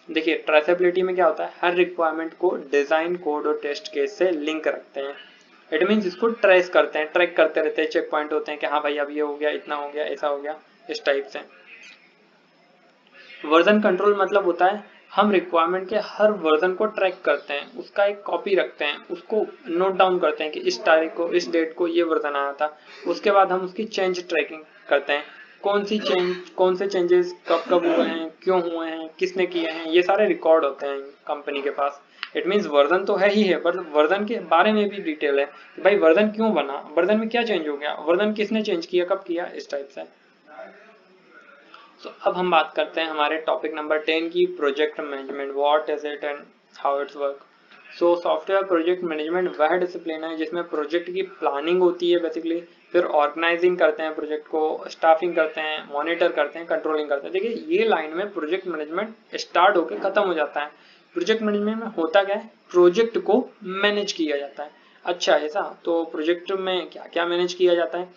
देखिए ट्रेसेबिलिटी में क्या होता है, हर रिक्वायरमेंट को डिजाइन कोड और टेस्ट केस से लिंक रखते हैं। इट मीन्स इसको ट्रेस करते हैं, ट्रैक करते रहते हैं, चेक पॉइंट होते हैं कि हाँ भाई अब ये हो गया, इतना हो गया, ऐसा हो गया, इस टाइप से। वर्जन कंट्रोल मतलब होता है हम रिक्वायरमेंट के हर वर्जन को ट्रैक करते हैं, उसका एक कॉपी रखते हैं, उसको नोट डाउन करते हैं कि इस तारीख को इस डेट को ये वर्जन आया था। उसके बाद हम उसकी चेंज ट्रैकिंग करते हैं, कौन से चेंजेस कब कब हुए हैं, क्यों हुए हैं, किसने किए हैं, ये सारे रिकॉर्ड होते हैं कंपनी के पास। इट मीन्स वर्जन तो है ही है, पर वर्जन के बारे में भी डिटेल है कि भाई वर्जन क्यों बना, वर्जन में क्या चेंज हो गया, वर्जन किसने चेंज किया, कब किया, इस टाइप से। अब हम बात करते हैं हमारे टॉपिक नंबर 10 की, project management, what is it and how it's work. So software project management वह डिसिप्लिन है जिसमें प्रोजेक्ट की प्लानिंग होती है बेसिकली, फिर ऑर्गेनाइजिंग करते हैं प्रोजेक्ट को, स्टाफिंग करते हैं, मॉनिटर करते हैं, कंट्रोलिंग करते हैं। देखिए ये लाइन में प्रोजेक्ट मैनेजमेंट स्टार्ट होकर खत्म हो जाता है। प्रोजेक्ट मैनेजमेंट में होता क्या है, प्रोजेक्ट को मैनेज किया जाता है। अच्छा ऐसा, तो प्रोजेक्ट में क्या क्या मैनेज किया जाता है?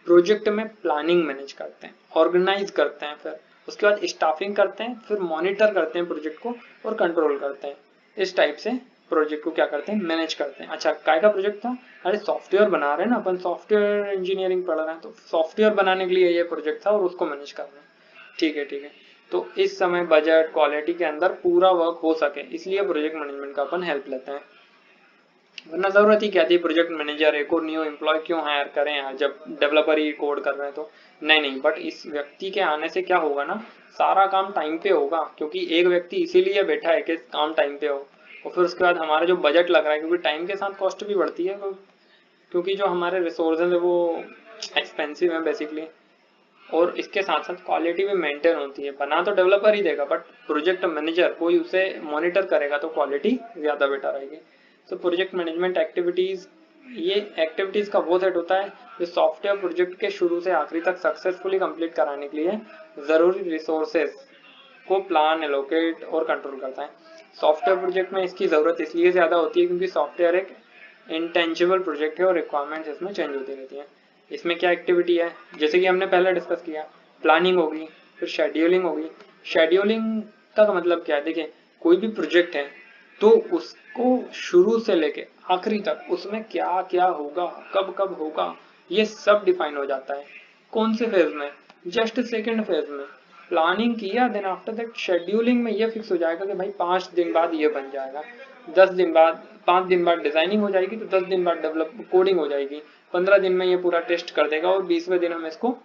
प्रोजेक्ट में प्लानिंग मैनेज करते हैं, ऑर्गेनाइज करते हैं, फिर उसके बाद स्टाफिंग करते हैं, फिर मॉनिटर करते हैं प्रोजेक्ट को और कंट्रोल करते हैं। इस टाइप से प्रोजेक्ट को क्या करते हैं? मैनेज करते हैं। अच्छा, काय का प्रोजेक्ट था? अरे सॉफ्टवेयर बना रहे हैं ना अपन, सॉफ्टवेयर इंजीनियरिंग पढ़ रहे हैं, तो सॉफ्टवेयर बनाने के लिए ये प्रोजेक्ट था और उसको मैनेज करना है। ठीक है ठीक है, तो इस समय बजट क्वालिटी के अंदर पूरा वर्क हो सके, इसलिए प्रोजेक्ट मैनेजमेंट का अपन हेल्प लेते हैं। वरना जरूरत ही क्या थी प्रोजेक्ट मैनेजर एक और न्यू एम्प्लॉय क्यों हायर करें यार, जब डेवलपर ही कोड कर रहे हैं तो। नहीं, बट इस व्यक्ति के आने से क्या होगा ना, सारा काम टाइम पे होगा, क्योंकि एक व्यक्ति इसीलिए बैठा है कि काम टाइम पे हो। और फिर उसके बाद हमारा जो बजट लग रहा है, क्योंकि टाइम के साथ कॉस्ट भी बढ़ती है, क्योंकि जो हमारे रिसोर्सेज है वो एक्सपेंसिव है बेसिकली, और इसके साथ साथ क्वालिटी भी मेंटेन होती है। बना तो डेवलपर ही देगा, बट प्रोजेक्ट मैनेजर कोई उसे मॉनिटर करेगा तो क्वालिटी ज्यादा बेटर आएगी। तो प्रोजेक्ट मैनेजमेंट एक्टिविटीज, ये एक्टिविटीज का वो सेट होता है जो सॉफ्टवेयर प्रोजेक्ट के शुरू से आखिरी तक सक्सेसफुली कंप्लीट कराने के लिए जरूरी रिसोर्सेज को प्लान, एलोकेट और कंट्रोल करता है। सॉफ्टवेयर प्रोजेक्ट में इसकी जरूरत इसलिए ज्यादा होती है क्योंकि सॉफ्टवेयर एक इंटेंजिबल प्रोजेक्ट है और रिक्वायरमेंट्स इसमें चेंज होती रहती है। इसमें क्या एक्टिविटी है, जैसे कि हमने पहले डिस्कस किया, प्लानिंग होगी, फिर शेड्यूलिंग होगी। शेड्यूलिंग का मतलब क्या है? देखिए, कोई भी प्रोजेक्ट है तो उसको शुरू से लेके आखिरी तक उसमें क्या क्या होगा, कब कब होगा, ये सब डिफाइन हो जाता है। कौन से फेज में? जस्ट सेकंड फेज में। प्लानिंग किया, देन आफ्टर दैट शेड्यूलिंग में ये फिक्स हो जाएगा कि भाई 5 दिन बाद ये बन जाएगा, 10 दिन बाद, 5 दिन बाद डिजाइनिंग हो जाएगी, तो 10 दिन बाद डेवलप कोडिंग हो जाएगी, 15 दिन में ये पूरा टेस्ट कर देगा और 20वें दिन हम इसको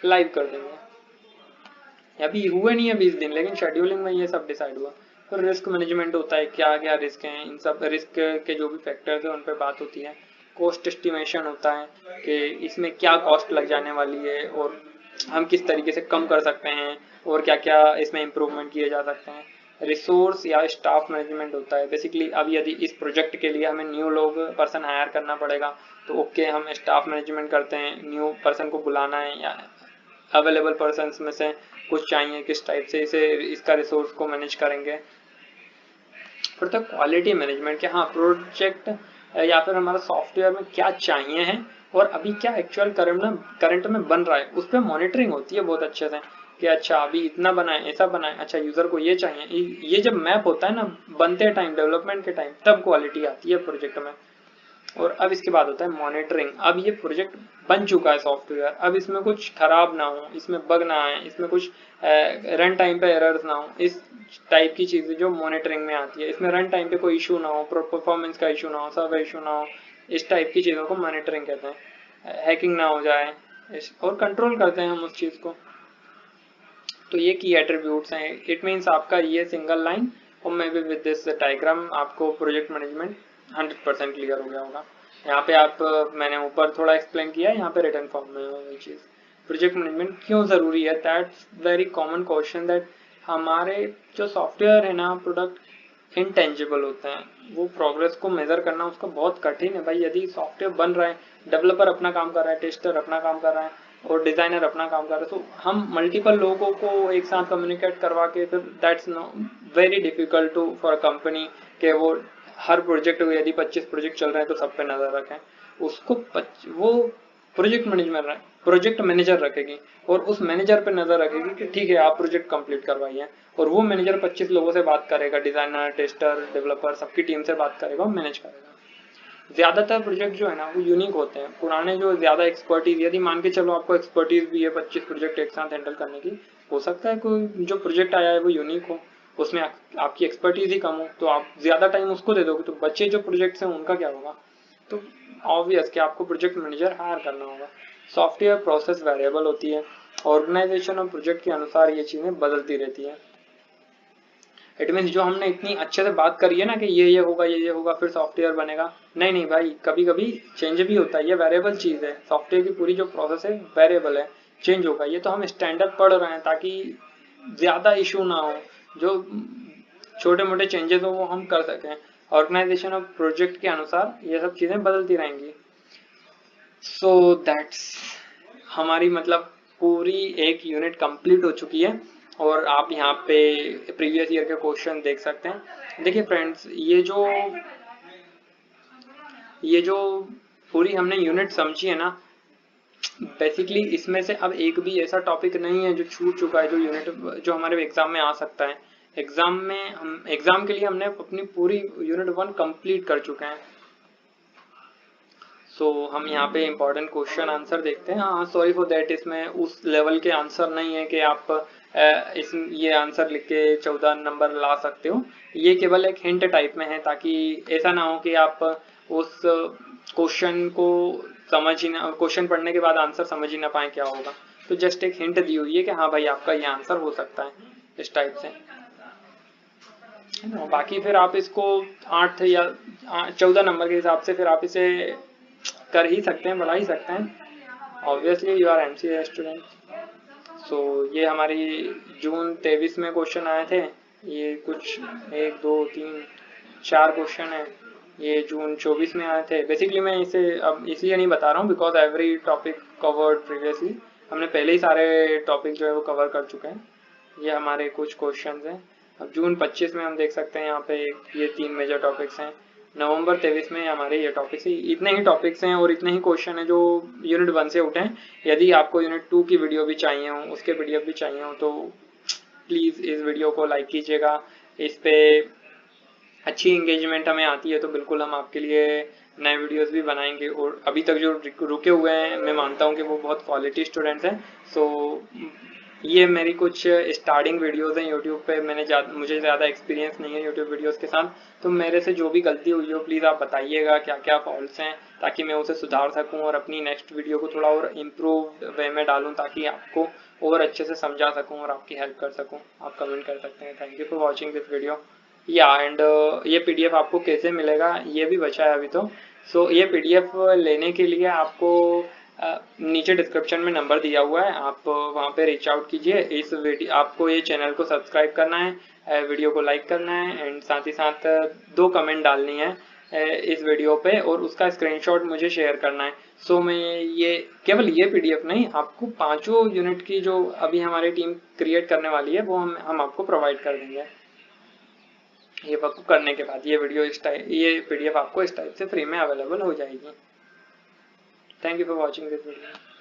लाइव कर देंगे। अभी हुए नहीं है 20 दिन, लेकिन शेड्यूलिंग में ये सब डिसाइड हुआ। फिर रिस्क मैनेजमेंट होता है, क्या क्या रिस्क हैं, इन सब रिस्क के जो भी फैक्टर्स हैं उन पर बात होती है। कॉस्ट एस्टिमेशन होता है कि इसमें क्या कॉस्ट लग जाने वाली है और हम किस तरीके से कम कर सकते हैं और क्या क्या इसमें इम्प्रूवमेंट किए जा सकते हैं। रिसोर्स या स्टाफ मैनेजमेंट होता है, बेसिकली अब यदि इस प्रोजेक्ट के लिए हमें न्यू लोग पर्सन हायर करना पड़ेगा तो ओके, हम स्टाफ मैनेजमेंट करते हैं, न्यू पर्सन को बुलाना है या अवेलेबल पर्सन में से कुछ चाहिए, किस टाइप से इसे इसका रिसोर्स को मैनेज करेंगे। फिर तो क्वालिटी मैनेजमेंट के, हाँ प्रोजेक्ट या फिर हमारा सॉफ्टवेयर में क्या चाहिए है और अभी क्या एक्चुअल करंट में बन रहा है, उस पर मॉनिटरिंग होती है बहुत अच्छे से कि अच्छा अभी इतना बनाए, ऐसा बनाए, अच्छा यूजर को ये चाहिए। ये जब मैप होता है ना बनते टाइम, डेवलपमेंट के टाइम, तब क्वालिटी आती है प्रोजेक्ट में। और अब इसके बाद होता है मॉनिटरिंग। अब ये प्रोजेक्ट बन चुका है सॉफ्टवेयर, अब इसमें कुछ खराब ना हो, इसमें बग ना आए, इसमें कुछ रन टाइम पे एरर्स ना हो, इस टाइप की चीजें जो मॉनिटरिंग में आती है। इसमें रन टाइम पे कोई इशू ना हो, परफॉर्मेंस का इशू ना हो, सर्वर इशू ना हो, इस टाइप की चीजों को मॉनिटरिंग कहते हैं। हैकिंग ना हो जाए, और कंट्रोल करते हैं हम उस चीज को। तो ये की एट्रीब्यूट्स हैं। इट मीन्स आपका ये सिंगल लाइन और may be with this diagram आपको प्रोजेक्ट मैनेजमेंट 100% क्लियर हो गया होगा। यहाँ पे आप मैंने ऊपर थोड़ा एक्सप्लेन किया है, यहाँ पे रिटर्न फॉर्म में वही चीज। प्रोजेक्ट मैनेजमेंट क्यों जरूरी है? That's very common question, that हमारे जो सॉफ्टवेयर है ना प्रोडक्ट इनटेंजिबल होते हैं, वो प्रोग्रेस को मेजर करना उसका बहुत कठिन है भाई। यदि सॉफ्टवेयर बन रहा है, डेवलपर अपना काम कर रहा है, टेस्टर अपना काम कर रहा है और डिजाइनर अपना काम कर रहे हैं, तो हम मल्टीपल लोगों को एक साथ कम्युनिकेट करवा के फिर that's no very difficult to for company के वो हर प्रोजेक्ट, यदि 25 प्रोजेक्ट चल रहे हैं तो सब पे नजर रखें। उसको वो प्रोजेक्ट मैनेजर रखेगी और उस मैनेजर पे नजर रखेगी कि ठीक है आप प्रोजेक्ट कंप्लीट करवाइए, और वो मैनेजर 25 लोगों से बात करेगा, डिजाइनर, टेस्टर, डेवलपर, सबकी टीम से बात करेगा और मैनेज करेगा। ज्यादातर प्रोजेक्ट जो है ना वो यूनिक होते हैं। पुराने जो ज्यादा एक्सपर्टीज, यदि मान के चलो आपको एक्सपर्टीज भी है 25 प्रोजेक्ट एक साथ हैंडल करने की, हो सकता है कोई जो प्रोजेक्ट आया है वो यूनिक हो, उसमें आपकी एक्सपर्टीज ही कम हो, तो आप ज्यादा टाइम उसको दे दोगे, तो बच्चे जो प्रोजेक्ट्स हैं उनका क्या होगा? तो ऑब्वियस कि आपको प्रोजेक्ट मैनेजर हायर करना होगा। सॉफ्टवेयर प्रोसेस वेरिएबल होती है, ऑर्गेनाइजेशन और प्रोजेक्ट के अनुसार ये चीजें बदलती रहती है। इट मीन्स जो हमने इतनी अच्छे से बात करी है ना कि ये होगा, ये होगा, फिर सॉफ्टवेयर बनेगा, नहीं भाई, कभी कभी चेंज भी होता है। ये वेरिएबल चीज है, सॉफ्टवेयर की पूरी जो प्रोसेस है वेरिएबल है, चेंज होगा। ये तो हम स्टैंडर्ड पढ़ रहे हैं ताकि ज्यादा इशू ना हो, जो छोटे मोटे चेंजेस हो वो हम कर सकें। ऑर्गेनाइजेशन और प्रोजेक्ट के अनुसार ये सब चीजें बदलती रहेंगी। सो दैट्स हमारी मतलब पूरी एक यूनिट कंप्लीट हो चुकी है। और आप यहाँ पे प्रीवियस ईयर के क्वेश्चन देख सकते हैं। देखिए फ्रेंड्स, ये जो पूरी हमने यूनिट समझी है ना, बेसिकली इसमें से अब एक भी ऐसा टॉपिक नहीं है जो छूट चुका है, जो हमारे एग्जाम में आ सकता है। एग्जाम के लिए हमने अपनी पूरी यूनिट 1 कंप्लीट कर चुके हैं। सो हम यहाँ पे इम्पोर्टेंट क्वेश्चन आंसर देखते हैं। हाँ, सॉरी फॉर दैट, इसमें उस लेवल के आंसर नहीं है कि आप ये आंसर लिख के 14 नंबर ला सकते हो। ये केवल एक हिंट टाइप में है, ताकि ऐसा ना हो कि आप उस क्वेश्चन को क्वेश्चन पढ़ने के बाद आंसर समझ ही ना पाए क्या होगा। तो जस्ट एक हिंट दी हुई है कि हाँ भाई, आपका ये आंसर हो सकता है इस टाइप से। बाकी फिर आप इसको 8 या 14 नंबर के हिसाब से फिर आप इसे कर ही सकते हैं, बढ़ा ही सकते हैं। Obviously you are MCA student. So ये हमारी जून 23 में क्वेश्चन आए थे। ये कुछ 1 2 3 4 क्वेश्चन है, ये जून 24 में आए थे। बेसिकली मैं इसे अब इसलिए नहीं बता रहा हूँ because every topic covered previously, हमने पहले ही सारे टॉपिक जो है वो कवर कर चुके हैं। ये हमारे कुछ क्वेश्चन हैं। अब जून 25 में हम देख सकते हैं यहाँ पे ये 3 मेजर टॉपिक्स हैं। नवंबर 23 में हमारे ये टॉपिक्स, इतने ही टॉपिक्स हैं और इतने ही क्वेश्चन हैं जो यूनिट 1 से उठे हैं। यदि आपको यूनिट 2 की वीडियो भी चाहिए हो, उसके पीडीएफ भी चाहिए हो, तो प्लीज़ इस वीडियो को लाइक कीजिएगा। इस पे अच्छी इंगेजमेंट हमें आती है तो बिल्कुल हम आपके लिए नए वीडियोस भी बनाएंगे। और अभी तक जो रुके हुए हैं, मैं मानता हूँ कि वो बहुत क्वालिटी स्टूडेंट्स हैं। सो ये मेरी कुछ स्टार्टिंग वीडियोस हैं यूट्यूब पे। मुझे ज़्यादा एक्सपीरियंस नहीं है यूट्यूब वीडियोस के साथ, तो मेरे से जो भी गलती हुई हो प्लीज़ आप बताइएगा क्या क्या फॉल्ट्स हैं, ताकि मैं उसे सुधार सकूं और अपनी नेक्स्ट वीडियो को थोड़ा और इम्प्रूव वे में डालूं, ताकि आपको और अच्छे से समझा सकूं और आपकी हेल्प कर सकूं। आप कमेंट कर सकते हैं। Thank you for watching this video. And ये पीडीएफ आपको कैसे मिलेगा ये भी बचा है अभी तो। सो ये पीडीएफ लेने के लिए आपको नीचे डिस्क्रिप्शन में नंबर दिया हुआ है, आप वहाँ पे रीच आउट कीजिए। इस वीडियो आपको ये चैनल को सब्सक्राइब करना है, वीडियो को लाइक करना है एंड साथ ही साथ 2 कमेंट डालनी है इस वीडियो पे और उसका स्क्रीनशॉट मुझे शेयर करना है। सो मैं ये केवल ये पीडीएफ नहीं, आपको 5 यूनिट की जो अभी हमारी टीम क्रिएट करने वाली है वो हम आपको प्रोवाइड कर देंगे। ये वर्क करने के बाद ये पीडीएफ आपको इस टाइप से फ्री में अवेलेबल हो जाएगी। Thank you for watching this video.